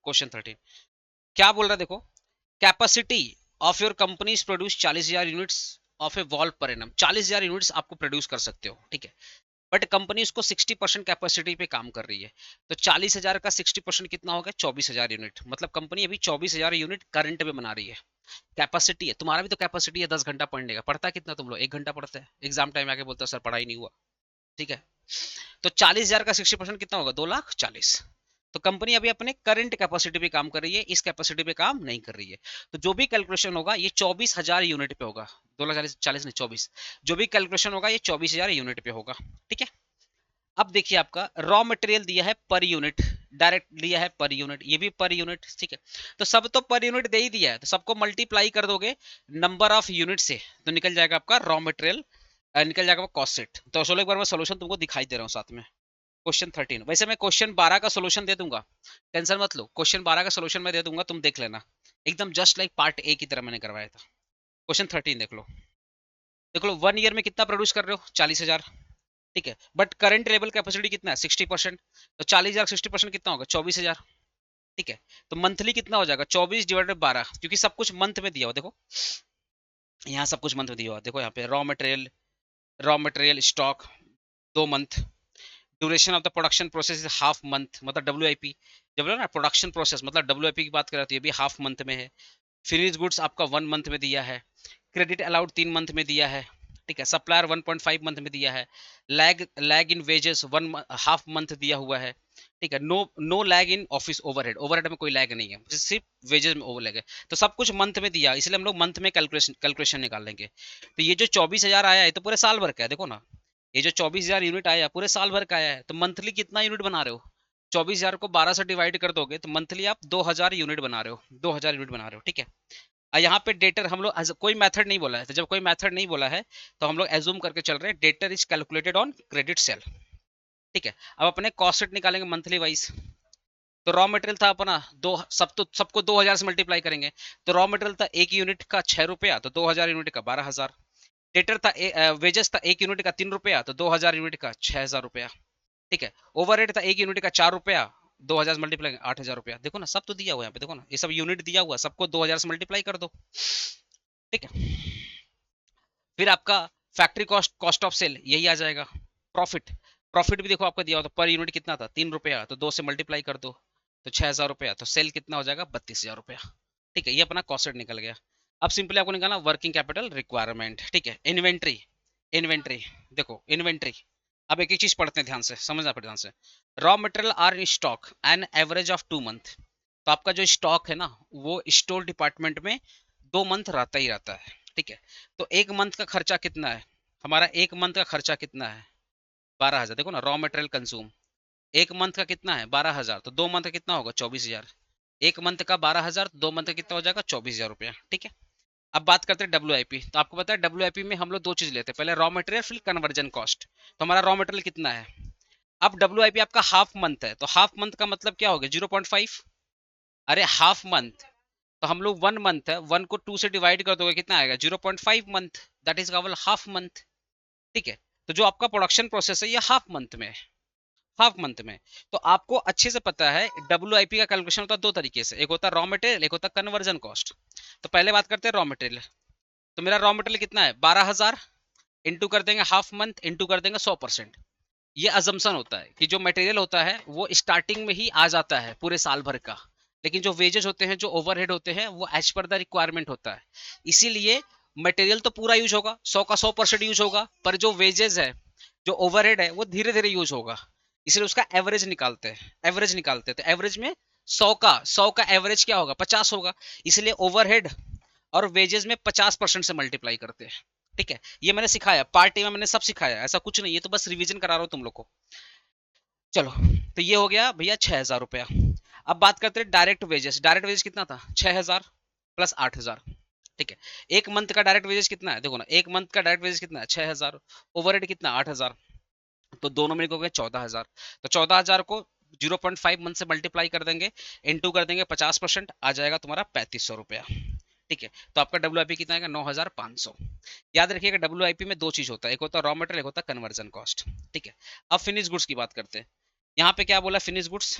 क्वेश्चन 13 क्या बोल रहा है देखो, capacity of your company produce 40,000 units of A valve per annum. 40,000 units आपको प्रोड्यूस कर सकते हो। ठीक है, बट कंपनी उसको 60% कैपेसिटी पे काम कर रही है। तो 40,000 का 60% कितना होगा, 24,000 यूनिट। मतलब कंपनी अभी 24,000 यूनिट करंट में बना रही है। कैपेसिटी है, तुम्हारा भी तो कैपेसिटी है 10 घंटा पढ़ने का। पढ़ता है कितना तुम लोग, 1 घंटा पढ़ते हैं, एग्जाम टाइम आके बोलते हैं सर पढ़ाई नहीं हुआ। ठीक है, तो 40,000 का 60% कितना होगा, 2,40,000। तो कंपनी अभी अपने करंट कैपेसिटी पे काम कर रही है, इस कैपेसिटी पे काम नहीं कर रही है। तो जो भी कैलकुलेशन होगा ये 24,000 यूनिट पे होगा। 2,40,000 नहीं 24, जो भी कैलकुलेशन होगा ये 24,000 यूनिट पे होगा। ठीक है, अब देखिए आपका रॉ मटेरियल दिया है पर यूनिट, डायरेक्ट दिया है पर यूनिट, ये भी पर यूनिट। ठीक है, तो सब तो पर यूनिट दे ही दिया है, तो सबको मल्टीप्लाई कर दोगे नंबर ऑफ यूनिट से, तो निकल जाएगा आपका रॉ मटेरियल, निकल जाएगा कॉस्ट सेट। तो चलो एक बार मैं सोल्यूशन तुमको दिखाई दे रहा हूँ साथ में। क्वेश्चन 13, वैसे मैं क्वेश्चन 12 का सोल्यूशन दे दूंगा, टेंशन मत लो। क्वेश्चन 12 का सोल्यूशन मैं दे दूंगा, तुम देख लेना, एकदम जस्ट लाइक पार्ट ए की तरह मैंने करवाया था। क्वेश्चन 13 देख लो, देख लो 1 ईयर में कितना प्रोड्यूस कर रहे हो, 40,000। ठीक है, बट करंट लेवल कैपेसिटी कितना है, 60%। तो 40,000 60% कितना होगा, 24,000। ठीक है, तो मंथली कितना हो जाएगा, 24 डिवाइडेड 12, क्योंकि सब कुछ मंथ में दिया हुआ। देखो यहाँ सब कुछ मंथ में दिया हुआ, देखो यहाँ पे raw material stock 2 month, duration of the production process is half month, मतलब WIP। जब बोला ना प्रोडक्शन प्रोसेस मतलब WIP की बात करें तो ये भी हाफ मंथ में है। फिनिश गुड्स आपका 1 मंथ में दिया है। क्रेडिट अलाउड 3 मंथ में दिया है। ठीक है, सप्लायर 1.5 मंथ में दिया है। लैग इन वेजेस 1.5 मंथ दिया हुआ है। ठीक है, no no lag in office overhead, overhead में कोई लैग नहीं है, सिर्फ वेजेस में ओवर लैग है। तो सब कुछ मंथ में दिया, इसलिए हम लोग मंथ में कैलकुलेशन निकाल लेंगे। तो ये जो 24,000 आया है तो पूरे साल भर का है। देखो ना, ये जो 24,000 यूनिट आया पूरे साल भर का आया है, तो मंथली कितना यूनिट बना रहे हो, 24,000 को 12 से डिवाइड कर दोगे तो मंथली आप 2,000 यूनिट बना रहे हो, 2,000 यूनिट बना रहे हो, ठीक है। यहाँ पे डेटर हम लोग कोई मेथड नहीं बोला है, तो जब कोई मेथड नहीं बोला है तो हम लोग एज्यूम करके चल रहे हैं debtor is calculated on credit sale, ठीक है। अब अपने कॉस्ट शीट निकालेंगे मंथली वाइज। तो रॉ मटेरियल था अपना दो, सबको 2,000 से मल्टीप्लाई करेंगे। तो रॉ मटेरियल था 1 यूनिट का 6 रुपया, तो 2,000 यूनिट का 12,000। डेटर था वेजेस था 1 यूनिट का 3 रुपया, तो 2,000 यूनिट का 6,000 रुपया, ठीक है। ओवरहेड था 1 यूनिट का 4 रुपया, 2,000 से मल्टीप्लाई 8,000 रुपया। देखो ना सब तो दिया हुआ है यहाँ पे, देखो ना ये सब यूनिट दिया हुआ, सबको 2,000 से मल्टीप्लाई कर दो, ठीक है। फिर आपका factory cost, cost of sale यही आ जाएगा। प्रॉफिट, प्रॉफिट भी देखो आपका दिया होता, पर यूनिट कितना था 3 रुपया, तो 2 से मल्टीप्लाई कर दो तो 6,000 रुपया, तो सेल कितना हो जाएगा 32,000 रुपया, ठीक है। ये अपना कॉस्ट निकल गया। अब सिंपली आपको निकालना वर्किंग कैपिटल रिक्वायरमेंट, ठीक है। इन्वेंट्री, इन्वेंट्री देखो इन्वेंट्री, अब एक एक चीज पढ़ते हैं ध्यान से, समझना पड़े ध्यान से। Raw material are in stock an average of 2 month, तो आपका जो स्टॉक है ना वो स्टोर डिपार्टमेंट में 2 मंथ रहता ही रहता है, ठीक है। तो 1 मंथ का खर्चा कितना है हमारा, 1 मंथ का खर्चा कितना है 12,000। देखो ना रॉ मटेरियल कंज्यूम 1 मंथ का कितना है 12,000, तो 2 मंथ का कितना होगा 24,000। 1 मंथ का 12,000, 2 मंथ का कितना हो जाएगा 24,000 रुपया, ठीक है। अब बात करते हैं WIP। तो आपको पता है WIP में हम लोग दो चीज लेते हैं, पहले रॉ मटेरियल फिर कन्वर्जन कॉस्ट। तो हमारा रॉ मटेरियल कितना है, अब WIP आपका हाफ मंथ है, तो हाफ मंथ का मतलब क्या हो गया 0.5। अरे हाफ मंथ, तो हम लोग 1 मंथ है, 1 को 2 से डिवाइड कर दोगे कितना आएगा 0.5 month, that is our half month, ठीक है। तो जो आपका प्रोडक्शन प्रोसेस है ये हाफ मंथ में है, हाफ मंथ में। तो आपको अच्छे से पता है WIP का कैलकुलेशन होता है दो तरीके से, एक होता है रॉ मटेरियल, एक होता है कन्वर्जन कॉस्ट। तो पहले बात करते हैं रॉ मटेरियल। तो मेरा रॉ मटेरियल कितना है 12,000, इंटू कर देंगे हाफ मंथ, इंटू कर देंगे 100%। ये अजम्पशन होता है कि जो मटेरियल होता है वो स्टार्टिंग में ही आ जाता है पूरे साल भर का, लेकिन जो वेजेस होते हैं, जो ओवरहेड होते हैं, वो एज पर द रिक्वायरमेंट होता है। इसीलिए मटेरियल तो पूरा यूज होगा, 100 का 100% यूज होगा, पर जो वेजेस है, जो ओवरहेड है, वो धीरे धीरे यूज होगा। इसलिए उसका एवरेज निकालते हैं, एवरेज निकालते हैं। तो एवरेज में 100 का एवरेज क्या होगा 50 होगा, इसलिए ओवरहेड और वेजेस में 50% से मल्टीप्लाई करते हैं, ठीक है। ये मैंने सिखाया पार्ट ए में, मैंने सब सिखाया, ऐसा कुछ नहीं, ये तो बस रिवीजन करा रहा हूं तुम लोग को। चलो, तो ये हो गया भैया 6,000 रुपया। अब बात करते हैं डायरेक्ट वेजेस। डायरेक्ट वेजेस कितना था 6,000 प्लस 8,000, ठीक है। 1 मंथ का डायरेक्ट वेजेस कितना है, देखो ना 1 मंथ का डायरेक्ट वेजेस कितना है 6,000, ओवरहेड कितना 8,000, तो दोनों में हो गए 14,000। तो 14,000 को 0.5 मंथ से मल्टीप्लाई कर देंगे, इनटू कर देंगे 50%, आ जाएगा तुम्हारा 3,500 रुपया, ठीक है। तो आपका WIP कितना आएगा 9,500। याद रखिएगा WIP में दो चीज होता है, एक होता है रॉ मटेरियल, एक होता है कन्वर्जन कॉस्ट, ठीक है। अब फिनिश गुड्स की बात करते हैं। यहाँ पे क्या बोला finish goods,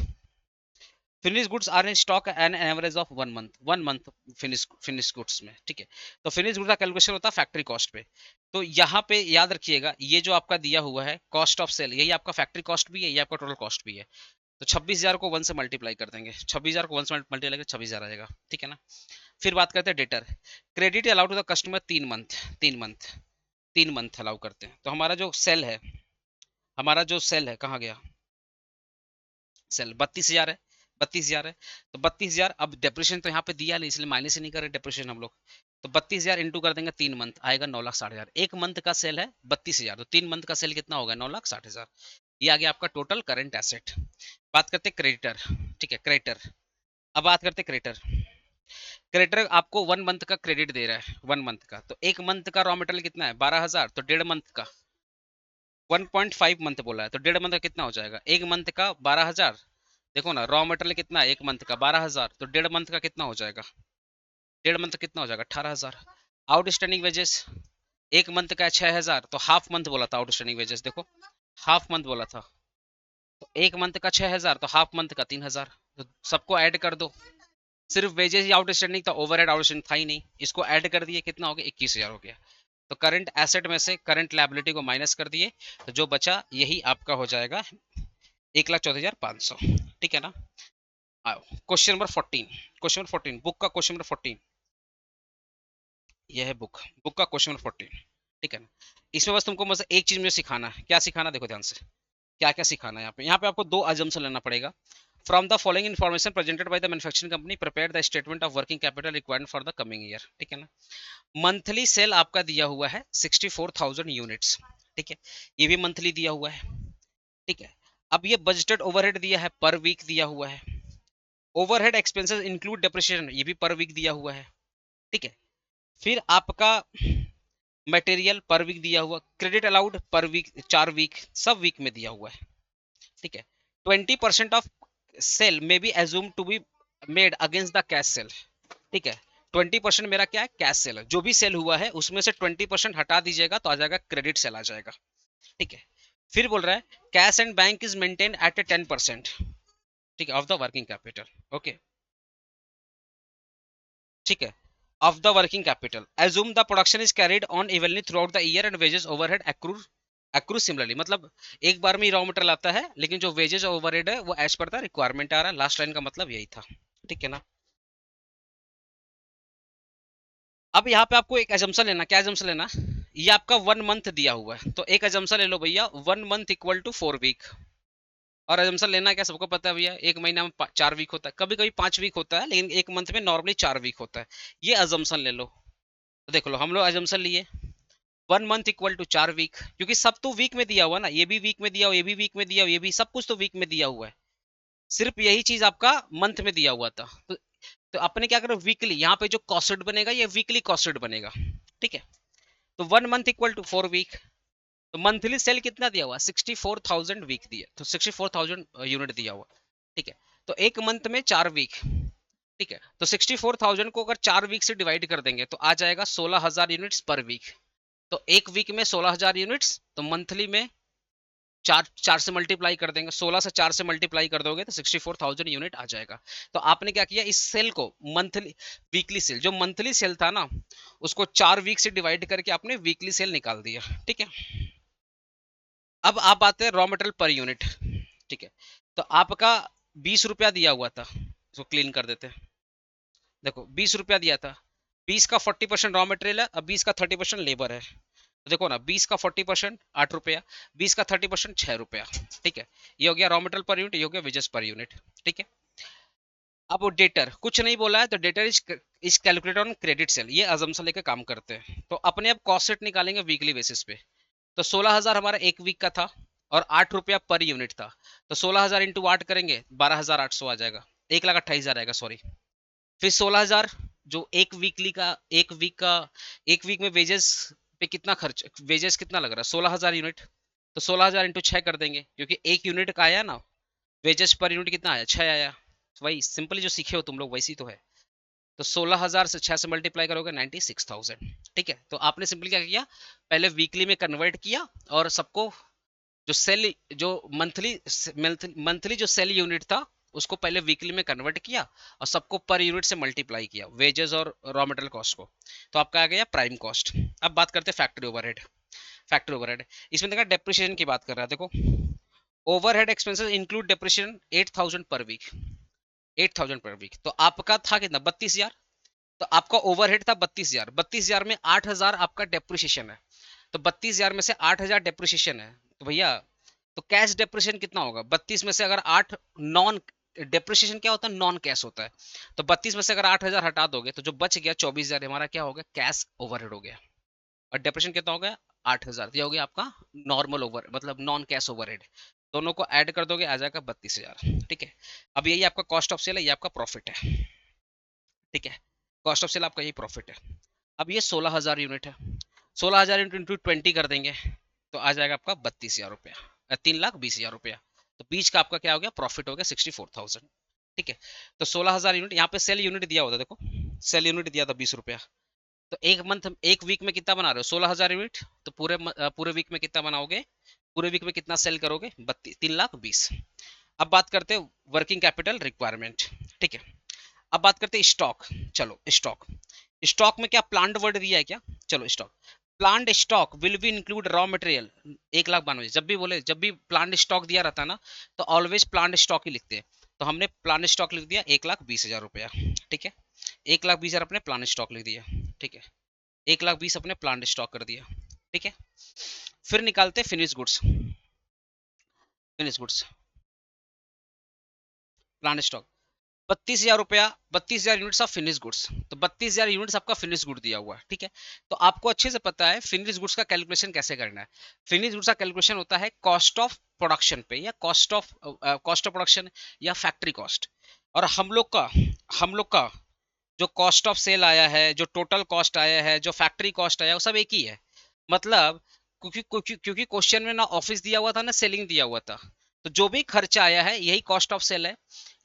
finish goods are in stock an average of 1 month, 1 month finish goods में, ठीक है। तो फिनिश गुड्स का कैलकुलेशन होता है फैक्ट्री कॉस्ट पे। तो यहाँ पे याद रखिएगा ये जो आपका दिया हुआ है कॉस्ट ऑफ सेल, यही आपका फैक्ट्री कॉस्ट भी है, ये आपका टोटल कॉस्ट भी है। तो 26,000 को 1 से मल्टीप्लाई कर देंगे, 26,000 को 1 से मल्टीप्लाई कर 26,000 आ जाएगा, ठीक है ना। फिर बात करते हैं debtor. Credit allow to the customer 3 month, 3 month, 3 month allow करते हैं। तो हमारा जो सेल है, हमारा जो सेल है कहाँ गया, सेल 32,000 है, 32,000 है। तो 32,000, अब डेप्रिसिएशन तो यहाँ पे दिया नहीं, इसलिए माइनस ही नहीं कर रहे डेप्रिसिएशन हम लोग। तो 32,000 इंटू कर देंगे 3 मंथ, आएगा 9,60,000। 1 मंथ का सेल है 32,000, तो 3 मंथ का सेल कितना होगा 9,60,000। ये आ गया आपका टोटल करंट एसेट। बात करते हैं क्रेडिटर, ठीक है, क्रेडिटर। अब बात करते हैं क्रेडिटर। क्रेडिटर आपको 1 मंथ का क्रेडिट दे रहा है, 1 मंथ का। तो 1 मंथ का रॉ मटेरियल कितना है 12,000, तो 1.5 मंथ का 1.5 मंथ बोला है, तो 1.5 मंथ का कितना हो जाएगा 1 मंथ का 12,000। देखो ना रॉ मटेरियल कितना है 1 मंथ का 12,000, तो 1.5 मंथ का कितना हो जाएगा, 1.5 मंथ का कितना हो जाएगा 18,000। आउटस्टैंडिंग वेजेस 1 मंथ का है 6,000, तो हाफ मंथ बोला था आउटस्टैंडिंग वेजेस, देखो हाफ मंथ बोला था। तो 1 मंथ का 6,000, तो हाफ मंथ का 3,000। तो सबको ऐड कर दो, सिर्फ वेजेस ही आउटस्टैंडिंग था, ओवरहेड आउटस्टैंडिंग था ही नहीं, इसको ऐड कर दिए कितना हो गया 21,000 हो गया। तो करंट एसेट में से करंट लायबिलिटी को माइनस कर दिए, तो जो बचा यही आपका हो जाएगा 1,14,500, ठीक है ना। आओ question number 14, question number 14 book का क्वेश्चन नंबर 14, यह है बुक, बुक का क्वेश्चन नंबर 14, ठीक है ना। इसमें बस तुमको बस एक चीज मुझे सिखाना है, क्या सिखाना देखो ध्यान से, क्या क्या सिखाना है यहाँ पे आपको दो अजम्पशन लेना पड़ेगा। From the following information presented by the manufacturing company prepare the statement of working capital required for the coming year, ठीक है ना। मंथली सेल आपका दिया हुआ है 64,000 यूनिट्स, ठीक है, ये भी मंथली दिया हुआ है, ठीक है। अब ये बजटेड ओवरहेड दिया है, पर वीक दिया हुआ है। ओवरहेड एक्सपेंसेस इंक्लूड डेप्रिसिएशन, ये भी पर वीक दिया हुआ है, ठीक है। फिर आपका मटेरियल पर वीक दिया हुआ, क्रेडिट अलाउड पर वीक, 4 वीक, सब वीक में दिया हुआ है, ठीक है। 20% of sale may be assume to be made against the cash sale, ठीक है। 20% मेरा क्या है, कैश सेल है, जो भी सेल हुआ है उसमें से 20% हटा दीजिएगा तो आ जाएगा क्रेडिट सेल आ जाएगा, ठीक है। फिर बोल रहा है cash and bank is maintain at a 10%, ठीक है, of the working capital, okay, ठीक है, of the working capital. Assume the production is carried on evenly throughout the year and wages overhead accrue similarly, मतलब एक बार में raw material आता है लेकिन जो वेजेस ओवरहेड है वो एज पर द रिक्वायरमेंट आ रहा है। लास्ट लाइन का मतलब यही था, ठीक है ना। अब यहाँ पे आपको एक एजम्पशन लेना, क्या एजम्पशन लेना, ये आपका 1 मंथ दिया हुआ है, तो एक एजम्पशन ले लो भैया, 1 मंथ इक्वल टू 4 वीक। और एजम्पशन लेना क्या, सबको पता है भैया, एक महीना में 4 वीक होता है, कभी कभी 5 वीक होता है, लेकिन एक मंथ में नॉर्मली 4 वीक होता है। ये एजम्पशन ले लो, तो देख लो हम लोग एजम्पशन लिए 1 मंथ इक्वल टू 4 वीक, क्योंकि सब तो वीक में दिया हुआ ना, ये भी वीक में दिया हुआ, ये भी वीक में दिया हुआ, ये भी सब कुछ तो वीक में दिया हुआ है, सिर्फ यही चीज आपका मंथ में दिया हुआ था। तो अपने क्या करो, वीकली यहाँ पे जो कॉस्टेड बनेगा ये वीकली कॉस्टेड बनेगा, ठीक है। तो 1 मंथ इक्वल टू 4 वीक, तो मंथली सेल कितना दिया हुआ, 64,000 वीक दिया, तो 64,000 यूनिट दिया हुआ, ठीक है। तो एक मंथ में 4 वीक, ठीक है, तो 64,000 को अगर 4 वीक से डिवाइड कर देंगे तो आ जाएगा 16,000 यूनिट्स पर वीक। तो एक वीक में 16,000 यूनिट्स, तो मंथली में चार चार से मल्टीप्लाई कर देंगे, 16 से 4 से मल्टीप्लाई कर दोगे तो 64,000 यूनिट आ जाएगा। तो आपने क्या किया, इस सेल को मंथली, वीकली सेल, जो मंथली सेल था ना उसको 4 वीक से डिवाइड करके आपने वीकली सेल निकाल दिया, ठीक है। अब आप आते हैं रॉ मटेरियल पर यूनिट, ठीक है। तो आपका 20 रुपया दिया हुआ था, इसको क्लीन कर देते हैं। देखो 20 रुपया दिया था, 20 का 40% रॉ मटेरियल है, अब 20 का 30% लेबर है, तो देखो ना 20 का 40% 8 रुपया, 20 का 30% 6 रुपया, ठीक है। ये हो गया रॉ मटेरियल पर यूनिट, ये हो गया वेजेस पर यूनिट, ठीक है। अब वो डेटर कुछ नहीं बोला है, तो debtor is calculated on credit sale, ये अजम्पशन लेकर काम करते हैं। तो अपने अब कॉस्ट सेट निकालेंगे वीकली बेसिस पे, तो 16,000 हमारा एक वीक का था और 8 रुपया पर यूनिट था, तो 16,000 इंटू 8 करेंगे 12,800 आ जाएगा, 1,28,000 आएगा, सॉरी। फिर 16,000 जो एक वीक में वेजेस पे कितना खर्च, वेजेस कितना लग रहा है, 16,000 यूनिट, तो 16,000 इंटू 6 कर देंगे, क्योंकि एक यूनिट का आया ना, वेजेस पर यूनिट कितना आया, 6 आया, तो वही सिंपली जो सीखे हो तुम लोग वैसी तो है। तो 16,000 से 6 से मल्टीप्लाई करोगे 96,000, ठीक है। तो आपने सिंपली क्या किया, पहले वीकली में कन्वर्ट किया और सबको जो सेल, जो मंथली मंथली जो सेल यूनिट था उसको पहले वीकली में कन्वर्ट किया और सबको पर यूनिट से मल्टीप्लाई किया, वेजेस और रॉ मटेरियल कॉस्ट को, तो आपका आ गया प्राइम कॉस्ट। अब बात करते हैं फैक्ट्री ओवरहेड। फैक्ट्री ओवरहेड इसमें देखा डेप्रिसिएशन की बात कर रहा है, देखो ओवरहेड एक्सपेंसेस इंक्लूड डेप्रिसिएशन 8,000 पर वीक, 8,000 पर वीक, तो आपका था कितना, 32,000, तो आपका ओवरहेड था 32,000, 32,000 में 8,000 आपका डेप्रिसिएशन है, तो 32,000 में से 8,000 डेप्रिसिएशन है, तो भैया तो कैश डेप्रिसिएशन कितना होगा, 32 में से अगर 8 नॉन, डेप्रिसिएशन क्या होता है, नॉन कैश होता है, तो 32 में से अगर 8,000 हटा दोगे तो जो बच गया 24,000 हमारा क्या हो गया, कैश ओवरहेड हो गया। और डेप्रिसिएशन कितना हो गया, 8,000, ये हो गया आपका नॉर्मल ओवर, मतलब नॉन कैश ओवरहेड, दोनों को ऐड कर दोगे आ जाएगा 32,000, ठीक है। अब यही आपका कॉस्ट ऑफ सेल है, ये आपका प्रॉफिट है, ठीक है। कॉस्ट ऑफ सेल आपका यही प्रॉफिट है। अब ये 16,000 यूनिट है, 16,000 इंटू 20 कर देंगे तो आ जाएगा आपका 32,000 रुपया, 3,20,000 रुपया, तो बीच का आपका क्या हो गया, प्रॉफिट हो गया 64,000, ठीक है। तो 16,000 यूनिट, यहाँ पे सेल यूनिट दिया होता, देखो सेल यूनिट दिया था 20 रुपया, तो एक मंथ, एक वीक में कितना बना रहे हो, 16,000 यूनिट, तो पूरे वीक में कितना बनाओगे, पूरे वीक में कितना सेल करोगे, 3,20,000। अब बात करते हैं वर्किंग कैपिटल रिक्वायरमेंट, ठीक है। अब बात करते हैं स्टॉक, चलो स्टॉक, स्टॉक में क्या प्लांट वर्ड दिया है क्या, चलो stock, plant stock will be include raw material 1,92,000, जब भी बोले, जब भी प्लांट स्टॉक दिया रहता है ना तो ऑलवेज प्लांट स्टॉक ही लिखते हैं, तो हमने प्लांट स्टॉक लिख दिया 1,20,000 रुपया, ठीक है। 1,20,000 अपने प्लांट स्टॉक लिख दिया, ठीक है, 1,20,000 अपने प्लांट स्टॉक कर दिया, ठीक है। फिर निकालते finish goods, finish goods plant stock, 32,000 रुपया, 32,000 यूनिट्स ऑफ फिनिश गुड्स। तो 32,000 यूनिट्स आपका फिनिश गुड दिया हुआ है, ठीक है। तो आपको अच्छे से पता है फिनिश गुड्स का कैलकुलेशन कैसे करना है। फिनिश गुड्स का कैलकुलेशन होता है कॉस्ट ऑफ प्रोडक्शन पे, या कॉस्ट ऑफ प्रोडक्शन, या फैक्ट्री कॉस्ट। और हम लोग का जो कॉस्ट ऑफ सेल आया है, जो टोटल कॉस्ट आया है, जो फैक्ट्री कॉस्ट आया है, वो सब एक ही है। मतलब क्योंकि क्वेश्चन में ना ऑफिस दिया हुआ था ना सेलिंग दिया हुआ था, तो जो भी खर्चा आया है यही कॉस्ट ऑफ सेल है,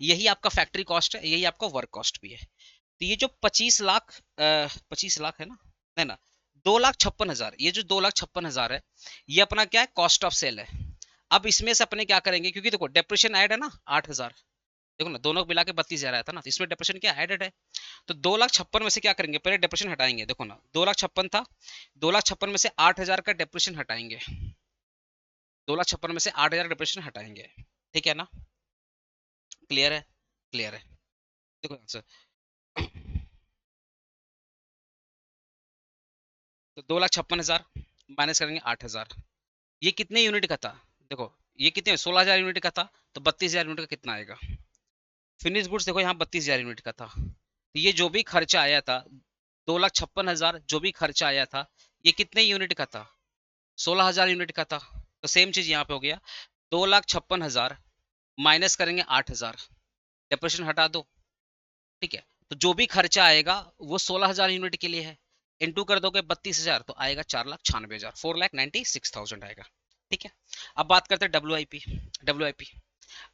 यही आपका फैक्ट्री कॉस्ट है, यही आपका वर्क कॉस्ट भी है। तो ये जो 25 लाख, 25 लाख है ना, है ना, 2,56,000, ये जो 2,56,000 है, ये अपना क्या है, कॉस्ट ऑफ सेल है। अब इसमें से अपने क्या करेंगे, क्योंकि देखो डेप्रेशन ऐड है ना 8,000, देखो ना दोनों को मिला के 32,000 आया था ना, तो इसमें डिप्रेशन क्या एडेड है। तो 2,56,000 में से क्या करेंगे, पहले डिप्रेशन हटाएंगे। देखो ना 2,56,000 था, 2,56,000 में से 8,000 का डिप्रेशन हटाएंगे, 2,56,000 में से 8,000 डिप्रेशन हटाएंगे, ठीक है ना। क्लियर है, क्लियर है। देखो आंसर, तो 2,56,000 माइनस करेंगे 8,000, ये कितने यूनिट का था, देखो ये कितने 16,000 यूनिट का था, तो 32,000 यूनिट का कितना आएगा। फिनिश गुड्स देखो यहाँ 32,000 यूनिट का था, तो ये जो भी खर्चा आया था 2,56,000 जो भी खर्चा आया था, ये कितने यूनिट का था, 16,000 यूनिट का था। तो सेम चीज यहाँ पे हो गया, 2,56,000 माइनस करेंगे 8,000, डिप्रेशन हटा दो, ठीक है। तो जो भी खर्चा आएगा वो 16,000 यूनिट के लिए है, इनटू कर दोगे 32,000, तो आएगा 4,96,000, 4,96,000 आएगा, ठीक है। अब बात करते हैं डब्ल्यू आई पी।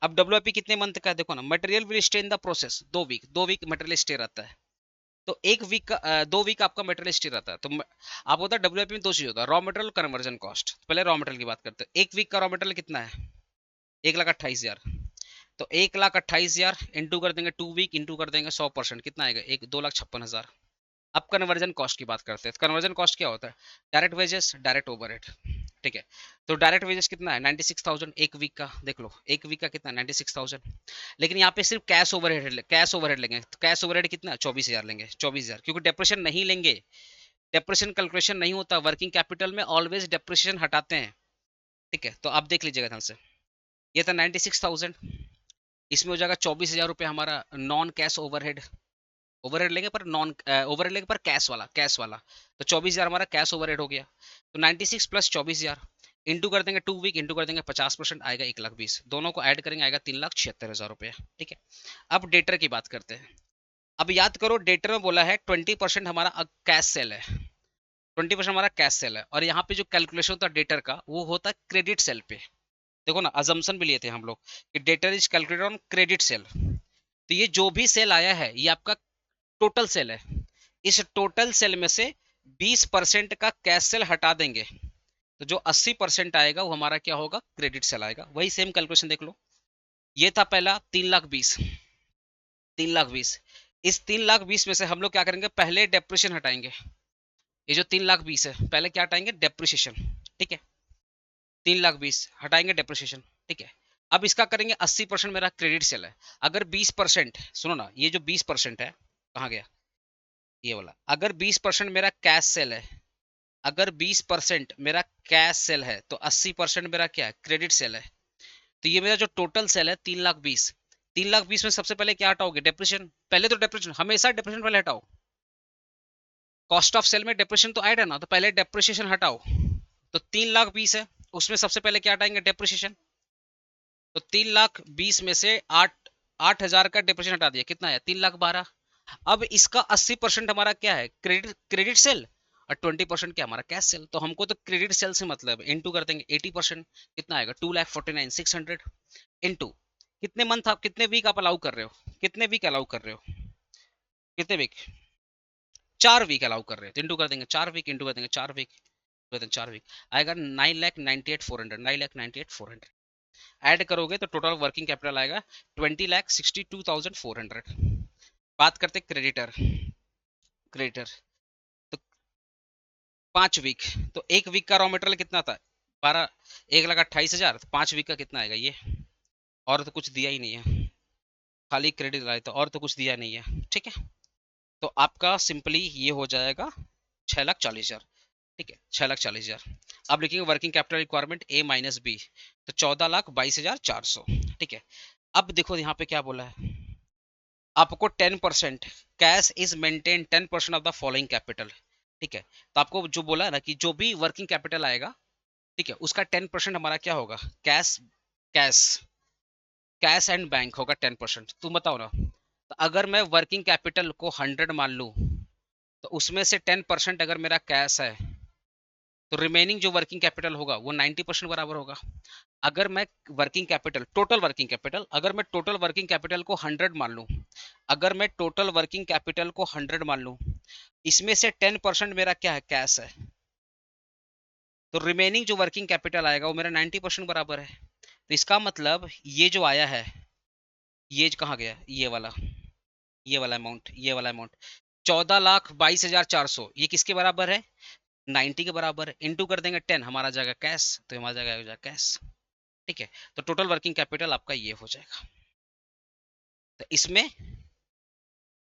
अब डब्ल्यू कितने मंथ का है, देखो ना, material will stay in the process 2 week, 2 week material stay रहता है। तो 1 वीक का 2 वीक आपका मटेरियल स्टे रहता है। तो आप होता है डब्ल्यूआईपी में 2 चीज होता है, रॉ मटेरियल, कन्वर्जन कॉस्ट। पहले रॉ मटेरियल की बात करते हैं, 1 वीक का रॉ मटेरियल कितना है, 1,28,000। तो 1,28,000 इंटू कर देंगे 2 वीक, इंटू कर देंगे 100%, कितना आएगा, 2,56,000। अब कन्वर्जन कॉस्ट की बात करते हैं। कन्वर्जन कॉस्ट क्या होता है, डायरेक्ट वेजेस, डायरेक्ट ओवरहेड, ठीक है। तो डायरेक्ट वेजेस कितना है, 96,000 1 वीक का, देख लो 1 वीक का कितना, 96,000। लेकिन यहाँ पे सिर्फ कैश ओवरहेड लेंगे, तो कैश ओवरहेड कितना, 24,000 लेंगे, 24,000, क्योंकि डेप्रेशन नहीं लेंगे, डेप्रेशन कैलकुलेशन नहीं होता वर्किंग कैपिटल में, ऑलवेज डेप्रेशन हटाते हैं, ठीक है। तो आप देख लीजिएगा ध्यान से, ये था 96,000, इसमें हो जाएगा 24,000 रुपये हमारा नॉन कैश ओवरहेड, ओवरहेड लेंगे पर नॉन ओवरहेड लेंगे पर कैश वाला, तो 24,000 हमारा कैश ओवरहेड हो गया। तो 96 प्लस 24,000 इंटू कर देंगे 2 वीक, इंटू कर देंगे 50%, आएगा 1,20,000, दोनों को ऐड करेंगे आएगा 3,76,000 रुपये, ठीक है। अब डेटर की बात करते हैं। अब याद करो डेटर में बोला है 20% हमारा कैश सेल है, 20% हमारा कैश सेल है, और यहाँ पे जो कैलकुलेशन होता है डेटर का वो होता है क्रेडिट सेल पे। देखो ना अजम्पशन भी लिए थे हम लोग कि debtor is calculated on credit sale. तो ये जो भी सेल आया है ये आपका टोटल सेल है, इस टोटल सेल में से 20% का कैश सेल हटा देंगे, तो जो 80% आएगा वो हमारा क्या होगा, क्रेडिट सेल आएगा। वही सेम कैलकुलेशन देख लो, ये था पहला 3,20,000, 3,20,000, इस 3,20,000 में से हम लोग क्या करेंगे, पहले डेप्रिसिएशन हटाएंगे। ये जो 3,20,000 है पहले क्या हटाएंगे, डेप्रिसिएशन, ठीक है। 3,20,000 हटाएंगे डेप्रिसिएशन, ठीक है। अब इसका करेंगे 80% मेरा क्रेडिट सेल है। अगर 20%, सुनो ना, ये जो 20% है कहाँ गया, ये वाला, अगर 20% मेरा कैश सेल है, अगर 20% मेरा कैश सेल है, तो 80% मेरा क्या है, क्रेडिट सेल है। तो ये मेरा जो टोटल सेल है 3,20,000, 3,20,000 में सबसे पहले क्या हटाओगे, डेप्रेशन। पहले तो डेप्रेशन, हमेशा डेप्रेशन पहले हटाओ, कॉस्ट ऑफ सेल में डेप्रेशन तो ऐड है ना, तो पहले डेप्रिसिएशन हटाओ। तो 3,20,000 है, उसमें सबसे पहले क्या हटाएंगे, डेप्रिसिएशन। तो 3,20,000 में से 8,000 का डेप्रिसिएशन हटा दिया, कितना है, 3,12,000। अब इसका 80% हमारा क्या है, क्रेडिट सेल, और 20% क्या हमारा कैश सेल। तो हमको तो क्रेडिट सेल से मतलब इनटू कर देंगे 80%, कितना आएगा, 2,49,600 इनटू कितने मंथ, आप कितने वीक आप अलाउ कर रहे हो, कितने वीक अलाउ कर रहे हो, कितने वीक, 4 वीक अलाउ कर रहे हो, तो इंटू कर देंगे 4 वीक, इंटू कर देंगे 4 वीक, 4 वीक आएगा 9,98,400, 9,98,400। ऐड करोगे तो टोटल वर्किंग कैपिटल आएगा 20,62,400। बात करते क्रेडिटर, क्रेडिटर तो 5 वीक, तो 1 वीक का रॉ मटेरियल कितना था, 1,28,000, तो 5 वीक का कितना आएगा ये, और तो कुछ दिया ही नहीं है, खाली क्रेडिट लाए तो, और तो कुछ दिया नहीं है, ठीक है। तो आपका सिंपली ये हो जाएगा 6,40,000, ठीक है, 6,40,000। अब लिखेंगे वर्किंग कैपिटल रिक्वायरमेंट ए माइनस बी, तो 14,22,400, ठीक है। अब देखो यहाँ पे क्या बोला है, आपको 10% cash is maintain 10% of the following capital, ठीक है। तो आपको जो बोला ना कि जो भी वर्किंग कैपिटल आएगा, ठीक है, उसका 10% हमारा क्या होगा, cash, cash cash and bank होगा 10%। तुम बताओ ना, तो अगर मैं वर्किंग कैपिटल को 100 मान लूं, तो उसमें से 10% अगर मेरा कैश है, तो रिमेनिंग जो वर्किंग कैपिटल होगा वो 90% बराबर होगा। अगर मैं working capital, total working capital, अगर मैं टोटल वर्किंग कैपिटल को 100 मान लूं, अगर मैं टोटल वर्किंग कैपिटल को 100 मान लूं, इसमें से 10% मेरा क्या है, कैश है, तो रिमेनिंग जो वर्किंग कैपिटल आएगा वो मेरा 90% बराबर है। तो इसका मतलब ये जो आया है, ये कहाँ गया, ये वाला अमाउंट, ये वाला अमाउंट 14,22,400, ये किसके बराबर है, 90 के बराबर है। इंटू कर देंगे 10, हमारा जाएगा कैश, तो हमारा जाएगा कैश, ठीक है। तो टोटल वर्किंग कैपिटल आपका ये हो जाएगा। तो इसमें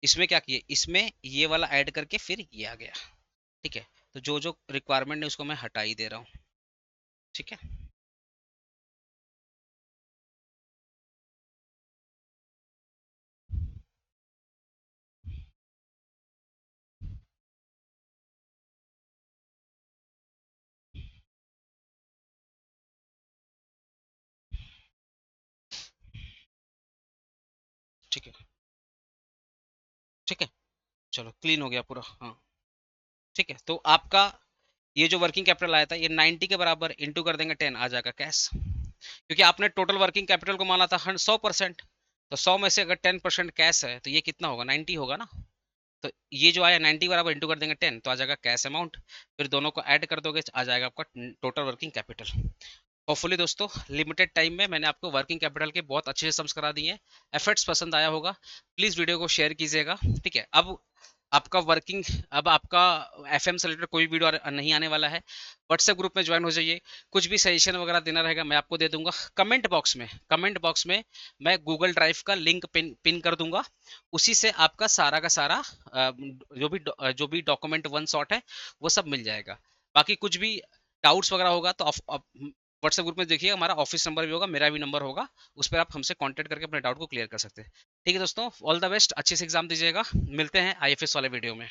इसमें क्या किए, इसमें ये वाला ऐड करके फिर ये आ गया, ठीक है। तो जो जो रिक्वायरमेंट है उसको मैं हटा ही दे रहा हूँ, ठीक है। ठीक है, ठीक है, चलो क्लीन हो गया पूरा, हाँ, ठीक है। तो आपका ये जो वर्किंग कैपिटल आया था ये 90 के बराबर, इंटू कर देंगे 10, आ जाएगा कैश, क्योंकि आपने टोटल वर्किंग कैपिटल को माना था 100%, तो 100 में से अगर 10% कैश है तो ये कितना होगा, 90 होगा ना। तो ये जो आया 90 बराबर इंटू कर देंगे 10, तो आ जाएगा कैश अमाउंट, फिर दोनों को ऐड कर दोगे आ जाएगा आपका टोटल वर्किंग कैपिटल। होपफुली दोस्तों लिमिटेड टाइम में मैंने आपको वर्किंग कैपिटल के बहुत अच्छे से सम्स करा दिए हैं। एफर्ट्स पसंद आया होगा, प्लीज़ वीडियो को शेयर कीजिएगा, ठीक है। आपका वर्किंग अब आपका एफएम से रिलेटेड कोई वीडियो नहीं आने वाला है। व्हाट्सएप ग्रुप में ज्वाइन हो जाइए, कुछ भी सजेशन वगैरह देना रहेगा मैं आपको दे दूंगा। कमेंट बॉक्स में मैं गूगल ड्राइव का लिंक पिन कर दूंगा, उसी से आपका सारा का सारा जो भी डॉक्यूमेंट वन शॉट है वो सब मिल जाएगा। बाकी कुछ भी डाउट्स वगैरह होगा तो व्हाट्सएप ग्रुप में देखिए, हमारा ऑफिस नंबर भी होगा, मेरा भी नंबर होगा, उस पर आप हमसे कांटेक्ट करके अपने डाउट को क्लियर कर सकते हैं। ठीक है दोस्तों, ऑल द बेस्ट, अच्छे से एग्जाम दीजिएगा, मिलते हैं आईएफएस वाले वीडियो में।